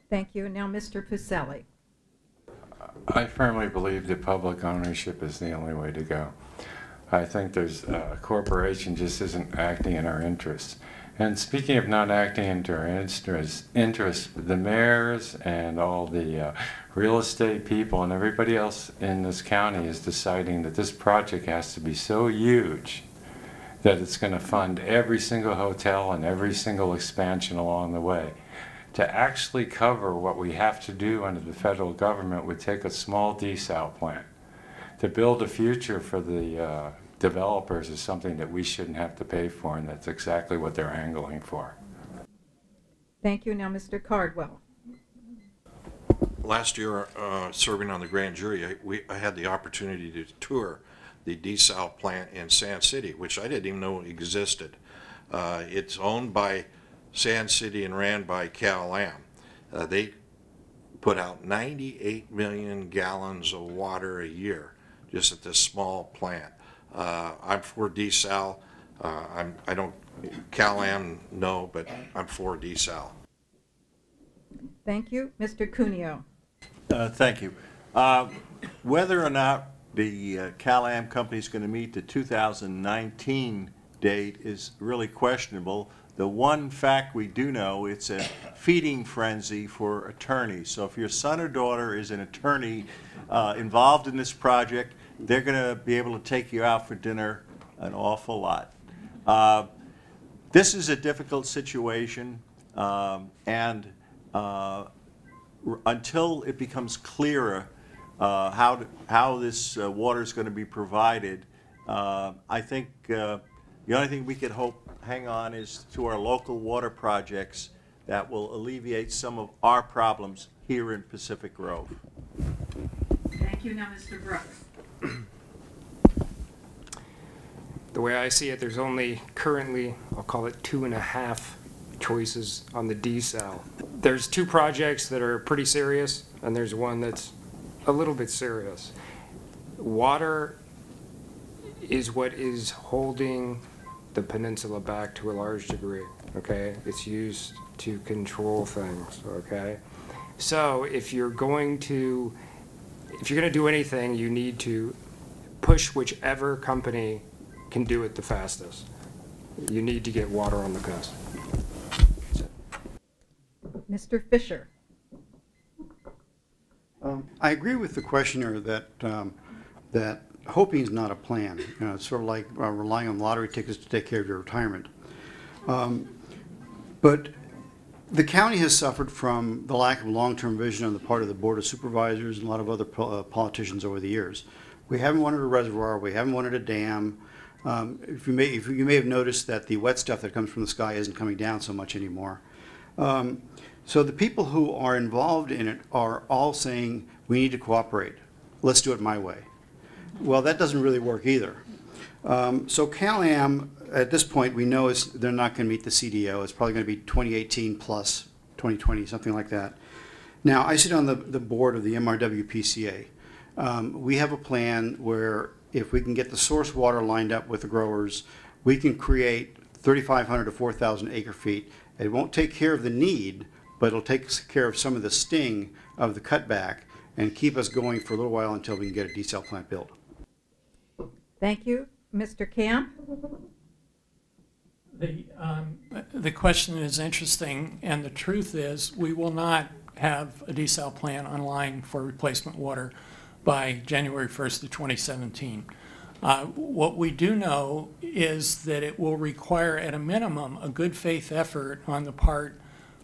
Thank you. Now, Mr. Pucelli. I firmly believe that public ownership is the only way to go. I think there's a corporation just isn't acting in our interests. And speaking of not acting into our interests, the mayors and all the real estate people and everybody else in this county is deciding that this project has to be so huge that it's going to fund every single hotel and every single expansion along the way. To actually cover what we have to do under the federal government would take a small desal plant. To build a future for the developers is something that we shouldn't have to pay for, and that's exactly what they're angling for. Thank you. Now, Mr. Cardwell. Last year, serving on the grand jury, I had the opportunity to tour the desal plant in Sand City, which I didn't even know existed. It's owned by Sand City and ran by Cal-Am. They put out 98 million gallons of water a year just at this small plant. I'm for desal. I don't, Cal-Am, no, but I'm for desal. Thank you. Mr. Cuneo. Thank you. Whether or not the Cal-Am company is going to meet the 2019 date is really questionable. The one fact we do know, it's a feeding frenzy for attorneys. So if your son or daughter is an attorney involved in this project, they're going to be able to take you out for dinner an awful lot. This is a difficult situation, and until it becomes clearer how this water is going to be provided, I think the only thing we could hang on is to our local water projects that will alleviate some of our problems here in Pacific Grove. Thank you. Now, Mr. Brooks. The way I see it, there's only currently, I'll call it 2.5 choices on the desal. There's 2 projects that are pretty serious, and there's one that's a little bit serious. Water is what is holding the peninsula back to a large degree, okay? It's used to control things, okay? So if you're going to do anything, you need to push whichever company can do it the fastest. You need to get water on the coast. Mr. Fischer. I agree with the questioner that that hoping is not a plan. You know, it's sort of like relying on lottery tickets to take care of your retirement. But the county has suffered from the lack of long-term vision on the part of the Board of Supervisors and a lot of other politicians over the years. We haven't wanted a reservoir. We haven't wanted a dam. You may have noticed that the wet stuff that comes from the sky isn't coming down so much anymore. So the people who are involved in it are all saying, we need to cooperate. Let's do it my way. Well, that doesn't really work either. So Cal-Am, at this point, we know they're not going to meet the CDO. It's probably going to be 2018 plus 2020, something like that. Now, I sit on the board of the MRW-PCA. We have a plan where if we can get the source water lined up with the growers, we can create 3,500 to 4,000 acre feet. It won't take care of the need, but it'll take care of some of the sting of the cutback and keep us going for a little while until we can get a desal plant built. Thank you. Mr. Camp? The question is interesting, and the truth is we will not have a desal plant online for replacement water by January 1st of 2017. What we do know is that it will require at a minimum a good faith effort on the part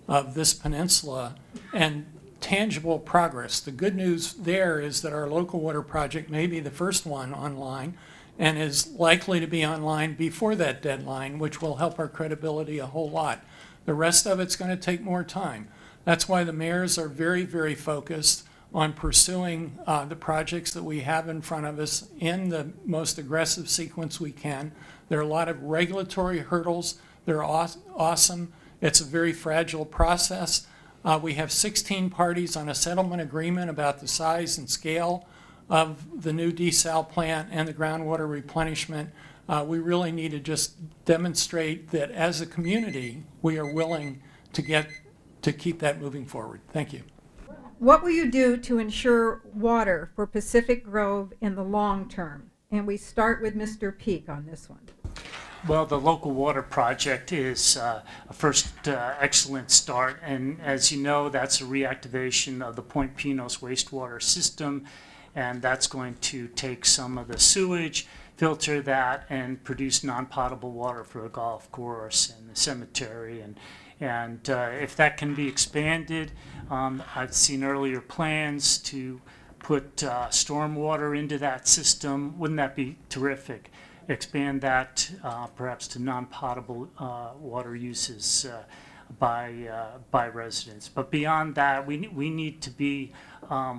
of this peninsula and tangible progress. The good news there is that our local water project may be the first one online and is likely to be online before that deadline, which will help our credibility a whole lot. The rest of it's going to take more time. That's why the mayors are very, very focused on pursuing the projects that we have in front of us in the most aggressive sequence we can. There are a lot of regulatory hurdles. They're awesome. It's a very fragile process. We have 16 parties on a settlement agreement about the size and scale of the new desal plant and the groundwater replenishment. We really need to just demonstrate that as a community, we are willing to keep that moving forward. Thank you. What will you do to ensure water for Pacific Grove in the long term? And we start with Mr. Peake on this one. Well, the local water project is a first excellent start, and as you know, that's a reactivation of the Point Pinos wastewater system, and that's going to take some of the sewage, filter that, and produce non-potable water for the golf course and the cemetery. And if that can be expanded, I've seen earlier plans to put stormwater into that system. Wouldn't that be terrific? Expand that perhaps to non-potable water uses by residents. But beyond that, we need to be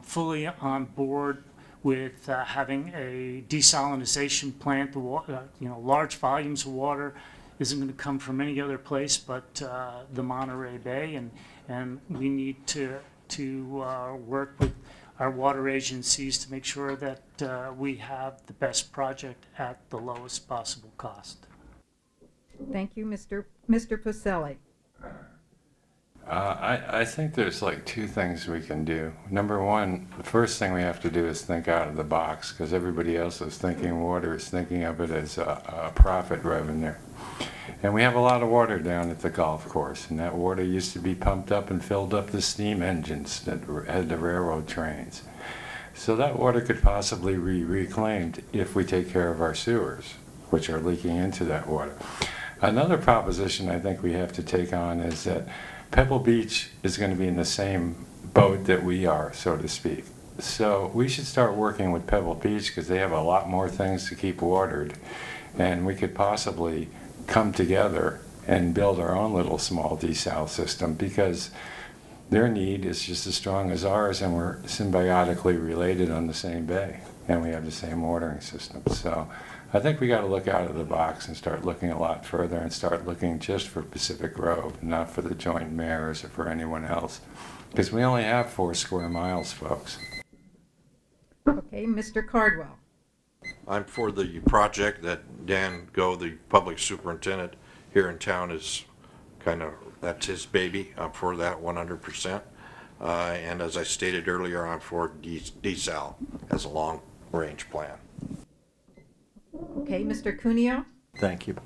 fully on board with having a desalinization plant. Large volumes of water isn't going to come from any other place but the Monterey Bay, and we need to work with our water agencies to make sure that we have the best project at the lowest possible cost. Thank you, Mr. Pucelli. I think there's like two things we can do. Number one, the first thing we have to do is think out of the box, because everybody else is thinking water is thinking of it as a profit revenue. And we have a lot of water down at the golf course, and that water used to be pumped up and filled up the steam engines that had the railroad trains. So that water could possibly be reclaimed if we take care of our sewers, which are leaking into that water. Another proposition I think we have to take on is that Pebble Beach is going to be in the same boat that we are, so to speak. So we should start working with Pebble Beach, because they have a lot more things to keep watered, and we could possibly come together and build our own little small desal system, because their need is just as strong as ours, and we're symbiotically related on the same bay, and we have the same watering system. So I think we got to look out of the box and start looking a lot further, and start looking just for Pacific Grove, not for the joint mayors or for anyone else, because we only have 4 square miles, folks. Okay, Mr. Cardwell. I'm for the project that Dan Go, the public superintendent here in town, is that's his baby. I'm for that 100%. And as I stated earlier, I'm for desal as a long-range plan. Okay, Mr. Cuneo. Thank you.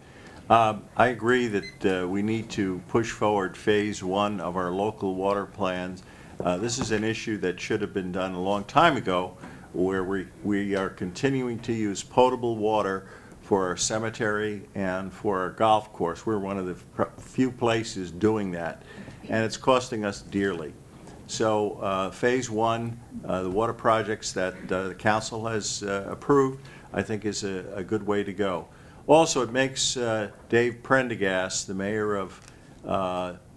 I agree that we need to push forward phase 1 of our local water plans. This is an issue that should have been done a long time ago, where we are continuing to use potable water for our cemetery and for our golf course. We're one of the few places doing that, and it's costing us dearly. So phase 1, the water projects that the council has approved, I think is a good way to go. Also, it makes Dave Prendergast, the mayor of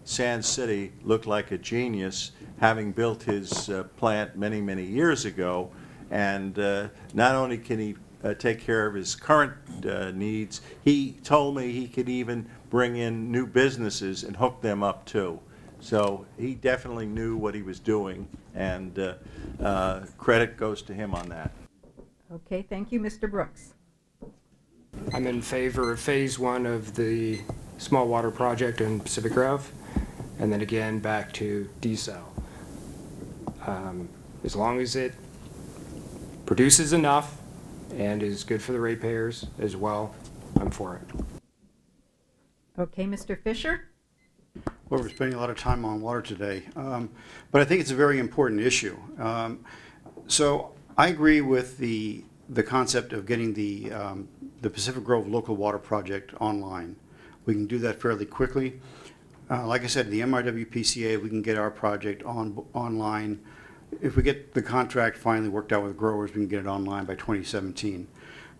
Sand City, look like a genius, having built his plant many, many years ago. And not only can he take care of his current needs, he told me he could even bring in new businesses and hook them up too. So he definitely knew what he was doing, and credit goes to him on that. Okay, thank you, Mr. Brooks. I'm in favor of phase 1 of the small water project in Pacific Grove, and then again back to desal. As long as it produces enough and is good for the ratepayers as well, I'm for it. Okay, Mr. Fischer. Well, we're spending a lot of time on water today, but I think it's a very important issue. So I agree with the concept of getting the Pacific Grove local water project online. We can do that fairly quickly. Like I said, the MRWPCA, we can get our project online. If we get the contract finally worked out with growers, we can get it online by 2017.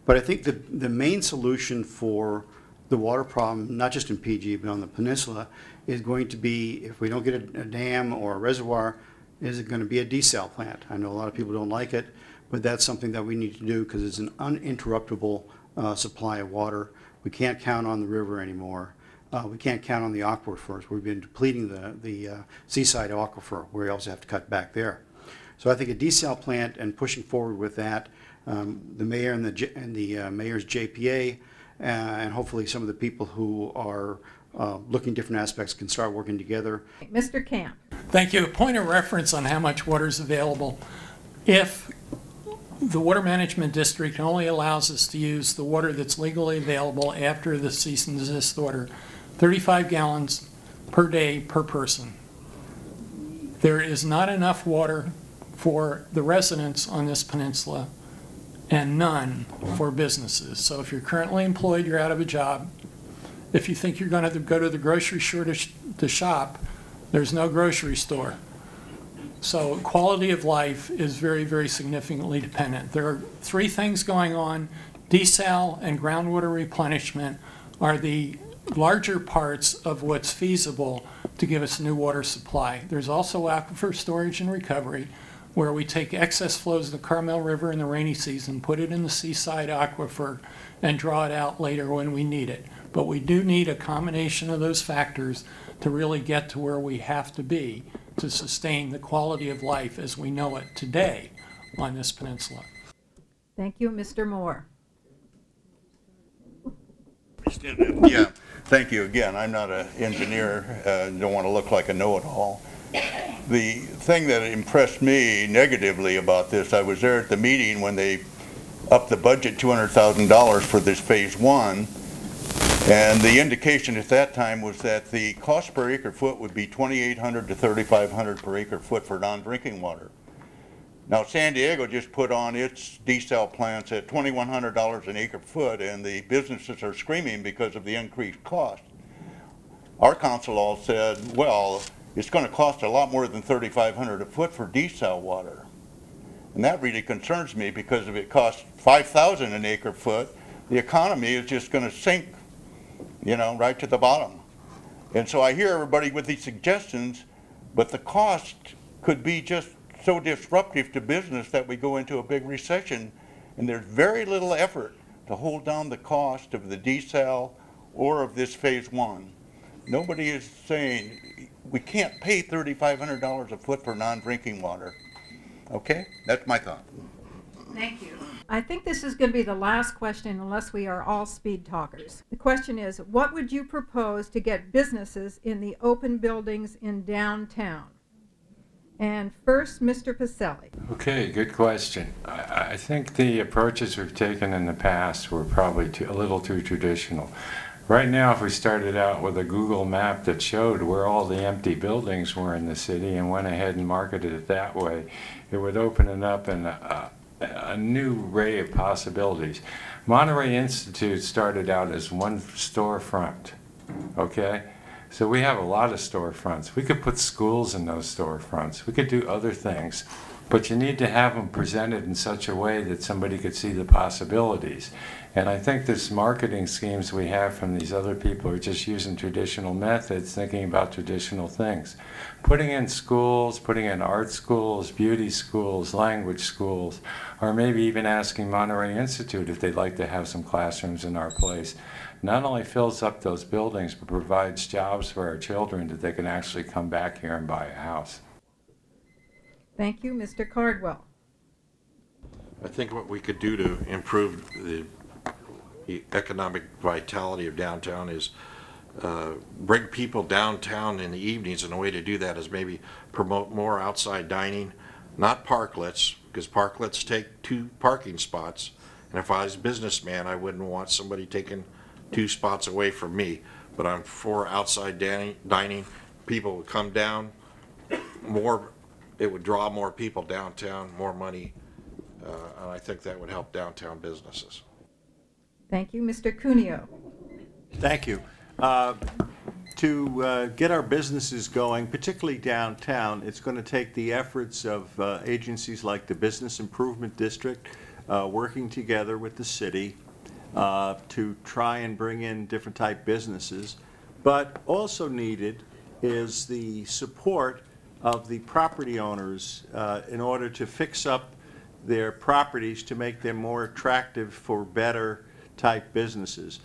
But I think the main solution for the water problem, not just in PG, but on the peninsula, is going to be, if we don't get a dam or a reservoir, is it going to be a desal plant? I know a lot of people don't like it, but that's something that we need to do because it's an uninterruptible supply of water. We can't count on the river anymore. We can't count on the aquifers. We've been depleting the seaside aquifer, where we also have to cut back there. So I think a desal plant and pushing forward with that, the mayor and the mayor's JPA, and hopefully some of the people who are looking at different aspects can start working together. Mr. Camp. Thank you. A point of reference on how much water is available. If the Water Management District only allows us to use the water that's legally available after the cease and desist order, 35 gallons per day per person. There is not enough water for the residents on this peninsula and none for businesses. So if you're currently employed, you're out of a job. If you think you're going to go to the grocery store to shop, there's no grocery store. So quality of life is very, very significantly dependent. There are three things going on. Desal and groundwater replenishment are the larger parts of what's feasible to give us a new water supply. There's also aquifer storage and recovery, where we take excess flows of the Carmel River in the rainy season, put it in the seaside aquifer, and draw it out later when we need it. But we do need a combination of those factors to really get to where we have to be to sustain the quality of life as we know it today on this peninsula. Thank you, Mr. Moore. Yeah, thank you again. I'm not an engineer, don't want to look like a know-it-all. The thing that impressed me negatively about this, I was there at the meeting when they upped the budget $200,000 for this phase one, and the indication at that time was that the cost per acre foot would be $2,800 to $3,500 per acre foot for non-drinking water. Now San Diego just put on its desal plants at $2,100 an acre foot, and the businesses are screaming because of the increased cost. Our council all said, well, it's going to cost a lot more than $3,500 a foot for desal water. And that really concerns me, because if it costs $5,000 an acre foot, the economy is just going to sink, you know, right to the bottom. And so I hear everybody with these suggestions, but the cost could be just so disruptive to business that we go into a big recession, and there's very little effort to hold down the cost of the desal or of this phase one. Nobody is saying we can't pay $3,500 a foot for non-drinking water. Okay, that's my thought. Thank you. I think this is going to be the last question unless we are all speed talkers. The question is, what would you propose to get businesses in the open buildings in downtown? And first, Mr. Pacelli. Okay, good question. I think the approaches we've taken in the past were probably a little too traditional. Right now, if we started out with a Google map that showed where all the empty buildings were in the city and went ahead and marketed it that way, it would open it up in a new array of possibilities. Monterey Institute started out as one storefront, okay? So we have a lot of storefronts. We could put schools in those storefronts. We could do other things. But you need to have them presented in such a way that somebody could see the possibilities. And I think this marketing schemes we have from these other people are just using traditional methods, thinking about traditional things. Putting in schools, putting in art schools, beauty schools, language schools, or maybe even asking Monterey Institute if they'd like to have some classrooms in our place. Not only fills up those buildings, but provides jobs for our children that they can actually come back here and buy a house. Thank you, Mr. Cardwell. I think what we could do to improve the economic vitality of downtown is bring people downtown in the evenings, and a way to do that is maybe promote more outside dining, not parklets, because parklets take 2 parking spots, and if I was a businessman, I wouldn't want somebody taking 2 spots away from me. But I'm for outside dining. People would come down more, it would draw more people downtown, more money, and I think that would help downtown businesses. Thank you, Mr. Cuneo. Thank you. To get our businesses going, particularly downtown, it's going to take the efforts of agencies like the Business Improvement District working together with the city. to try and bring in different type businesses. But also needed is the support of the property owners in order to fix up their properties to make them more attractive for better type businesses.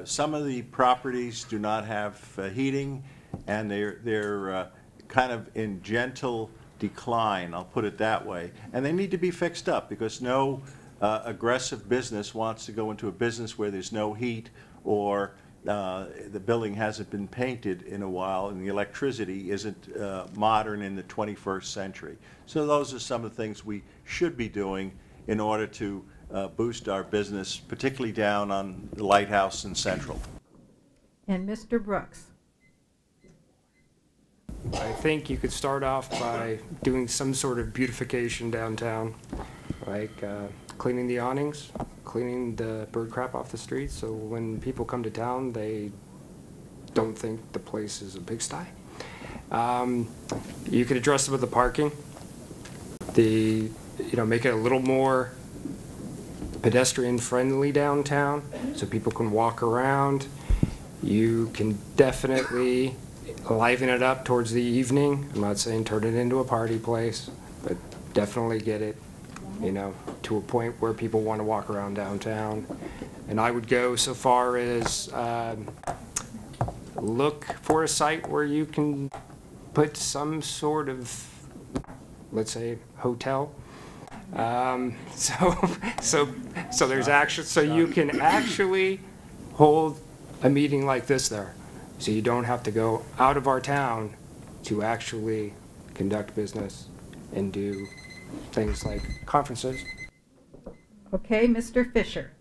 Some of the properties do not have heating, and they're kind of in gentle decline, I'll put it that way. And they need to be fixed up because no aggressive business wants to go into a business where there's no heat or the building hasn't been painted in a while and the electricity isn't modern in the 21st century. So those are some of the things we should be doing in order to boost our business, particularly down on the Lighthouse and Central. And Mr. Brooks. I think you could start off by doing some sort of beautification downtown, like cleaning the awnings, cleaning the bird crap off the streets, so when people come to town, they don't think the place is a pigsty. You could address some of the parking, make it a little more pedestrian friendly downtown, so people can walk around. You can definitely liven it up towards the evening. I'm not saying turn it into a party place, but definitely get it, to a point where people want to walk around downtown. And I would go so far as look for a site where you can put some sort of, let's say, hotel. So there's actually, so you can actually hold a meeting like this there. So you don't have to go out of our town to actually conduct business and do things like conferences. Okay, Mr. Fischer.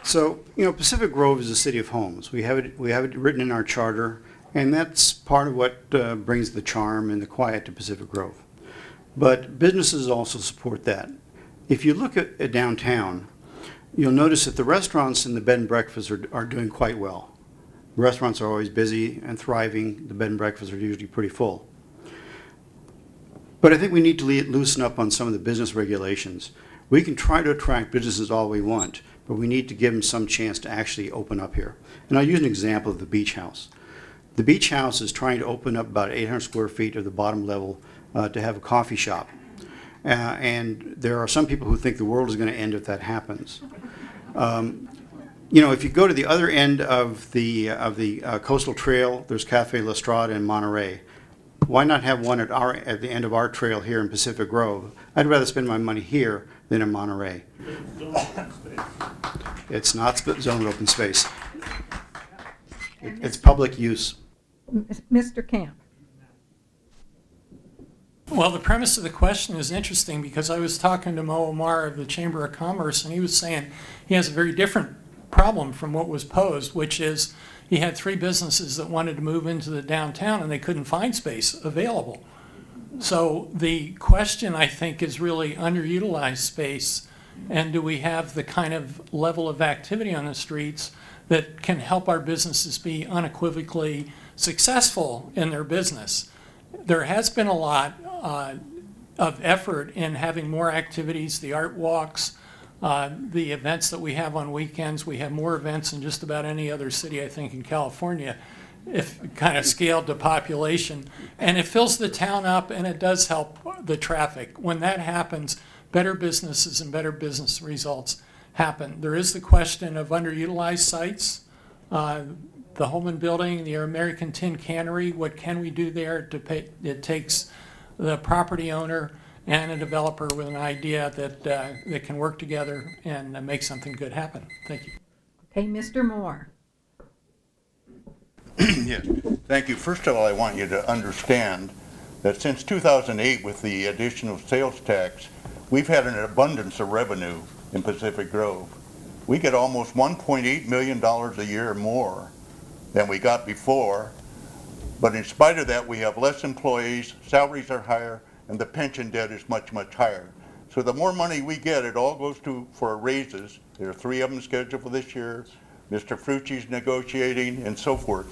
So, Pacific Grove is a city of homes. We have it written in our charter, and that's part of what brings the charm and the quiet to Pacific Grove. But businesses also support that. If you look at downtown, you'll notice that the restaurants and the bed and breakfasts are doing quite well. The restaurants are always busy and thriving. The bed and breakfasts are usually pretty full. But I think we need to loosen up on some of the business regulations. We can try to attract businesses all we want, but we need to give them some chance to actually open up here. And I'll use an example of the Beach House. The Beach House is trying to open up about 800 square feet of the bottom level to have a coffee shop. And there are some people who think the world is going to end if that happens. If you go to the other end of the coastal trail, there's Cafe La Strada in Monterey. Why not have one at the end of our trail here in Pacific Grove? I'd rather spend my money here than in Monterey. It's not zoned open space. It's public use. Mr. Camp. Well, the premise of the question is interesting because I was talking to Mo Omar of the Chamber of Commerce, and he was saying he has a very different problem from what was posed, which is he had 3 businesses that wanted to move into the downtown and they couldn't find space available. So the question, I think, is really underutilized space, and do we have the kind of level of activity on the streets that can help our businesses be unequivocally successful in their business? There has been a lot of effort in having more activities, the art walks, the events that we have on weekends. We have more events than just about any other city, I think, in California, if kind of scaled to population. And it fills the town up, and it does help the traffic. When that happens, better businesses and better business results happen. There is the question of underutilized sites. The Holman Building, the American Tin Cannery, what can we do there to pay? It takes the property owner and a developer with an idea that can work together and make something good happen. Thank you. Okay, Mr. Moore. Yes, thank you. First of all, I want you to understand that since 2008, with the additional sales tax, we've had an abundance of revenue in Pacific Grove. We get almost $1.8 million a year more than we got before, but in spite of that, we have less employees, salaries are higher, and the pension debt is much, much higher. So the more money we get, it all goes for raises. There are 3 of them scheduled for this year. Mr. Frucci's negotiating and so forth.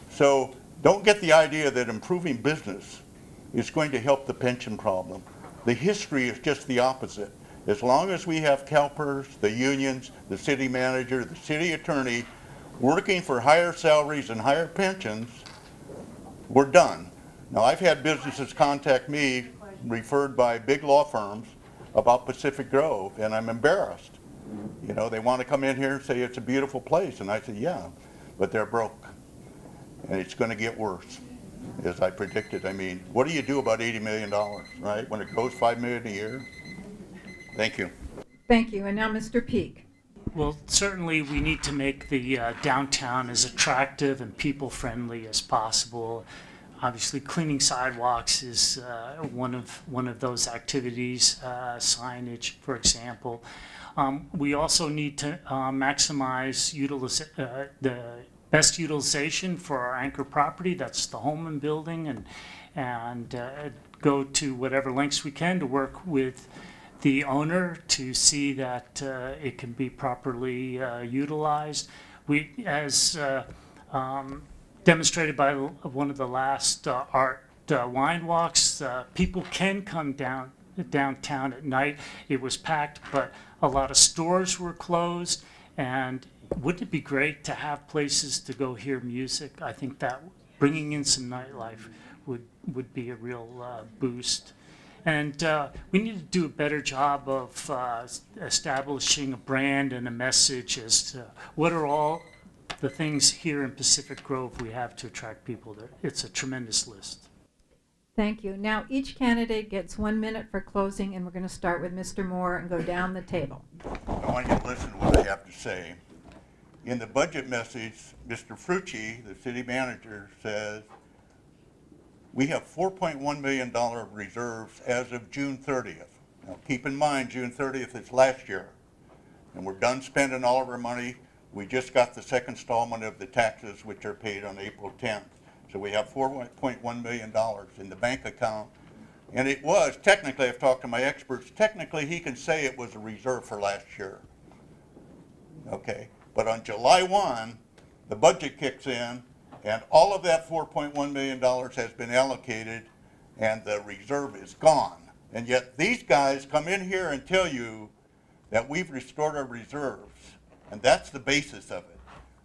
So don't get the idea that improving business is going to help the pension problem. The history is just the opposite. As long as we have CalPERS, the unions, the city manager, the city attorney working for higher salaries and higher pensions, we're done. Now, I've had businesses contact me, referred by big law firms, about Pacific Grove, and I'm embarrassed. You know, they want to come in here and say it's a beautiful place, and I say, yeah, but they're broke, and it's going to get worse, as I predicted. I mean, what do you do about $80 million, right, when it grows $5 million a year? Thank you. Thank you. And now Mr. Peake. Well, certainly we need to make the downtown as attractive and people-friendly as possible. Obviously, cleaning sidewalks is one of those activities, signage, for example. We also need to maximize the best utilization for our anchor property. That's the home and building, and go to whatever lengths we can to work with the owner to see that it can be properly utilized. We, as demonstrated by one of the last art wine walks, people can come downtown at night. It was packed, but a lot of stores were closed, and wouldn't it be great to have places to go hear music? I think that bringing in some nightlife would be a real boost. And we need to do a better job of establishing a brand and a message as to what are all the things here in Pacific Grove we have to attract people there. It's a tremendous list. Thank you. Now each candidate gets 1 minute for closing, and we're going to start with Mr. Moore and go down the table. I want you to listen to what I have to say. In the budget message, Mr. Frucci, the city manager, says we have $4.1 million of reserves as of June 30th. Now keep in mind, June 30th is last year, and we're done spending all of our money. We just got the second installment of the taxes, which are paid on April 10th. So we have $4.1 million in the bank account. And it was, technically, I've talked to my experts, technically he can say it was a reserve for last year. Okay, but on July 1, the budget kicks in, and all of that $4.1 million has been allocated, and the reserve is gone. And yet these guys come in here and tell you that we've restored our reserves. And that's the basis of it,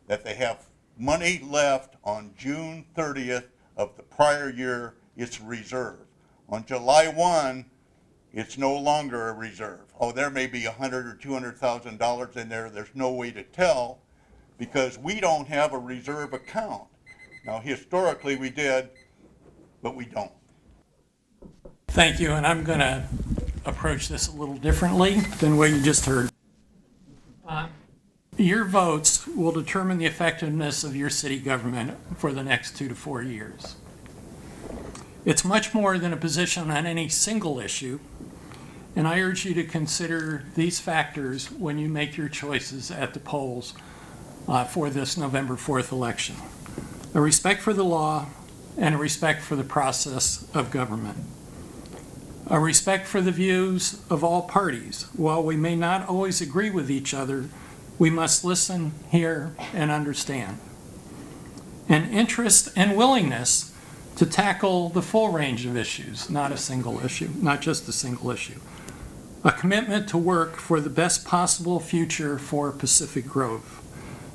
that they have money left on June 30th of the prior year. It's reserve. On July 1, it's no longer a reserve. Oh, there may be $100,000 or $200,000 in there. There's no way to tell because we don't have a reserve account. Now, historically we did, but we don't. Thank you, and I'm going to approach this a little differently than what you just heard. Your votes will determine the effectiveness of your city government for the next 2 to 4 years. It's much more than a position on any single issue, and I urge you to consider these factors when you make your choices at the polls for this November 4th election. A respect for the law and a respect for the process of government. A respect for the views of all parties. While we may not always agree with each other, we must listen, hear, and understand. An interest and willingness to tackle the full range of issues, not a single issue, not just a single issue. A commitment to work for the best possible future for Pacific Grove.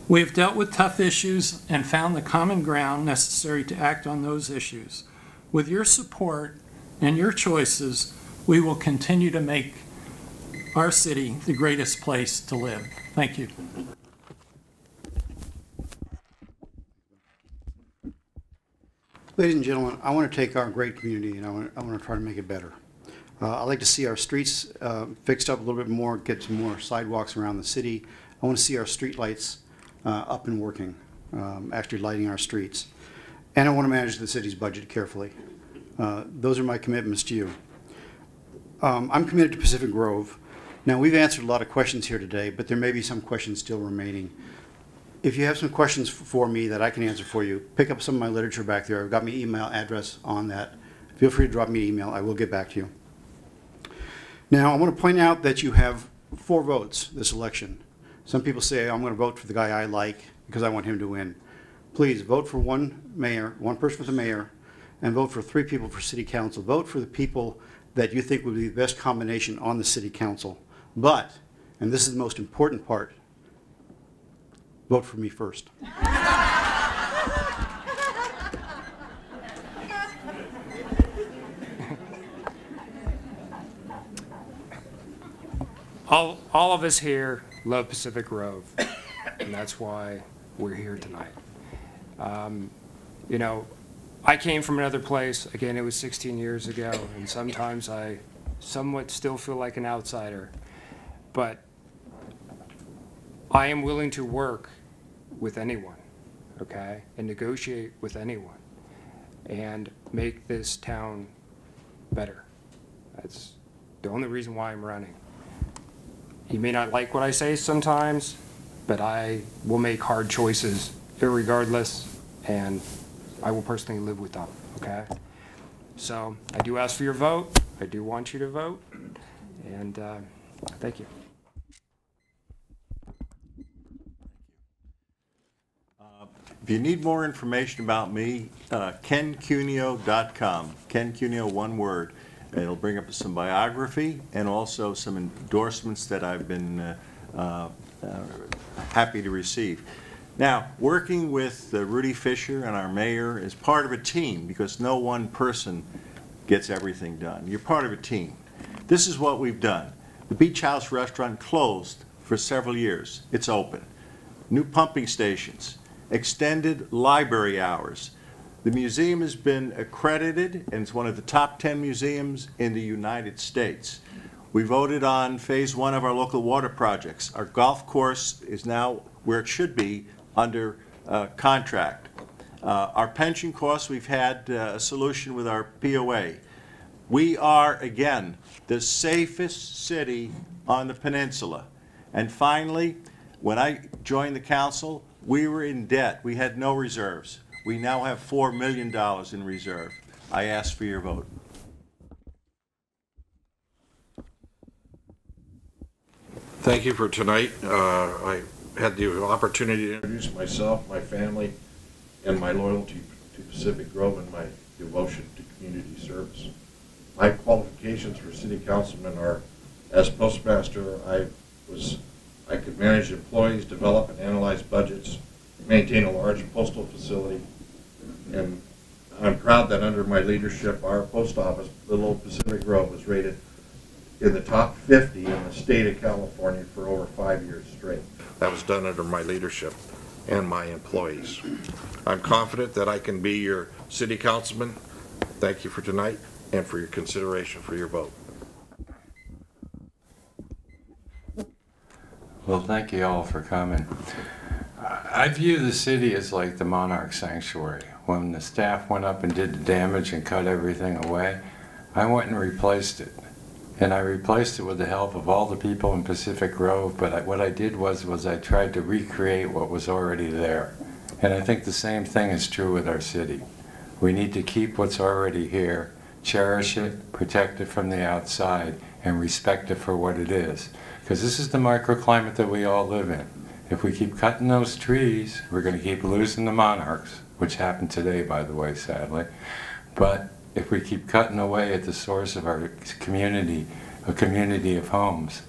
We have dealt with tough issues and found the common ground necessary to act on those issues. With your support and your choices, we will continue to make our city the greatest place to live. Thank you. Ladies and gentlemen, I want to take our great community and I want to try to make it better. I'd like to see our streets fixed up a little bit more, get some more sidewalks around the city. I want to see our street lights up and working, actually lighting our streets. And I want to manage the city's budget carefully. Those are my commitments to you. I'm committed to Pacific Grove. Now, we've answered a lot of questions here today, but there may be some questions still remaining. If you have some questions for me that I can answer for you, pick up some of my literature back there. I've got my email address on that. Feel free to drop me an email. I will get back to you. Now, I want to point out that you have 4 votes this election. Some people say, I'm going to vote for the guy I like because I want him to win. Please vote for one mayor, one person for the mayor, and vote for 3 people for city council. Vote for the people that you think would be the best combination on the city council. But, and this is the most important part, vote for me first. All of us here love Pacific Grove, and that's why we're here tonight. You know, I came from another place. Again, it was 16 years ago, and sometimes I somewhat still feel like an outsider. But I am willing to work with anyone, okay, and negotiate with anyone and make this town better. That's the only reason why I'm running. You may not like what I say sometimes, but I will make hard choices irregardless, and I will personally live with them, okay? So I do ask for your vote. I do want you to vote, and thank you. If you need more information about me, kencuneo.com. Ken Cuneo, one word. It'll bring up some biography and also some endorsements that I've been happy to receive. Now, working with Rudy Fischer and our mayor is part of a team, because no one person gets everything done. You're part of a team. This is what we've done. The Beach House restaurant closed for several years. It's open. New pumping stations, extended library hours. The museum has been accredited, and it's one of the top 10 museums in the United States. We voted on phase 1 of our local water projects. Our golf course is now where it should be under contract. Our pension costs, we've had a solution with our POA. We are, again, the safest city on the peninsula. And finally, when I joined the council, we were in debt. We had no reserves. We now have $4 million in reserve. I ask for your vote. Thank you for tonight. I had the opportunity to introduce myself, my family, and my loyalty to Pacific Grove and my devotion to community service. My qualifications for city councilman are, as postmaster, I could manage employees, develop and analyze budgets, maintain a large postal facility, and I'm proud that under my leadership, our post office, little old Pacific Grove, was rated in the top 50 in the state of California for over 5 years straight. That was done under my leadership and my employees. I'm confident that I can be your city councilman. Thank you for tonight and for your consideration for your vote. Well, thank you all for coming. I view the city as like the monarch sanctuary. When the staff went up and did the damage and cut everything away, I went and replaced it. And I replaced it with the help of all the people in Pacific Grove, but what I did was I tried to recreate what was already there. And I think the same thing is true with our city. We need to keep what's already here, cherish it, protect it from the outside, and respect it for what it is. Because this is the microclimate that we all live in. If we keep cutting those trees, we're going to keep losing the monarchs, which happened today, by the way, sadly. But if we keep cutting away at the source of our community, a community of homes,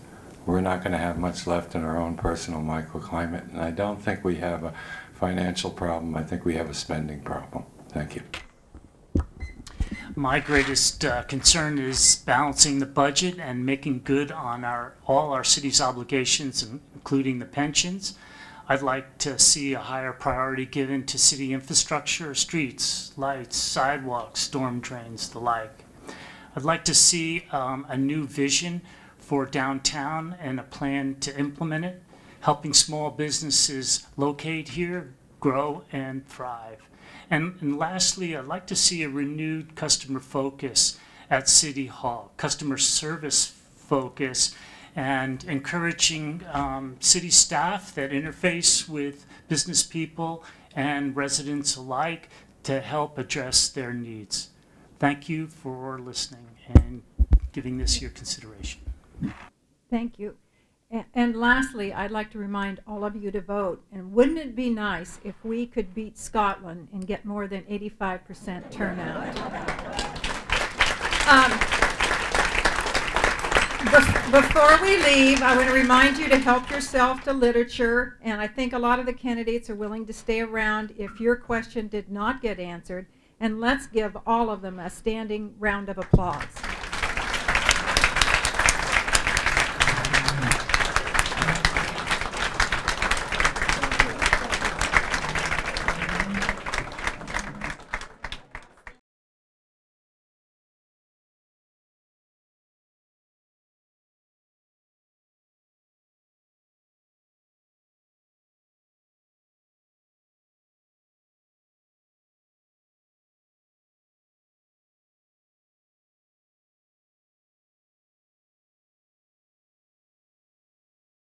we're not going to have much left in our own personal microclimate. And I don't think we have a financial problem. I think we have a spending problem. Thank you. My greatest concern is balancing the budget and making good on all our city's obligations, including the pensions. I'd like to see a higher priority given to city infrastructure, streets, lights, sidewalks, storm drains, the like. I'd like to see a new vision for downtown and a plan to implement it, helping small businesses locate here, grow, and thrive. And lastly, I'd like to see a renewed customer focus at City Hall, customer service focus, and encouraging city staff that interface with business people and residents alike to help address their needs. Thank you for listening and giving this your consideration. Thank you. And lastly, I'd like to remind all of you to vote. And wouldn't it be nice if we could beat Scotland and get more than 85% turnout? Before we leave, I want to remind you to help yourself to literature, and I think a lot of the candidates are willing to stay around if your question did not get answered, and let's give all of them a standing round of applause.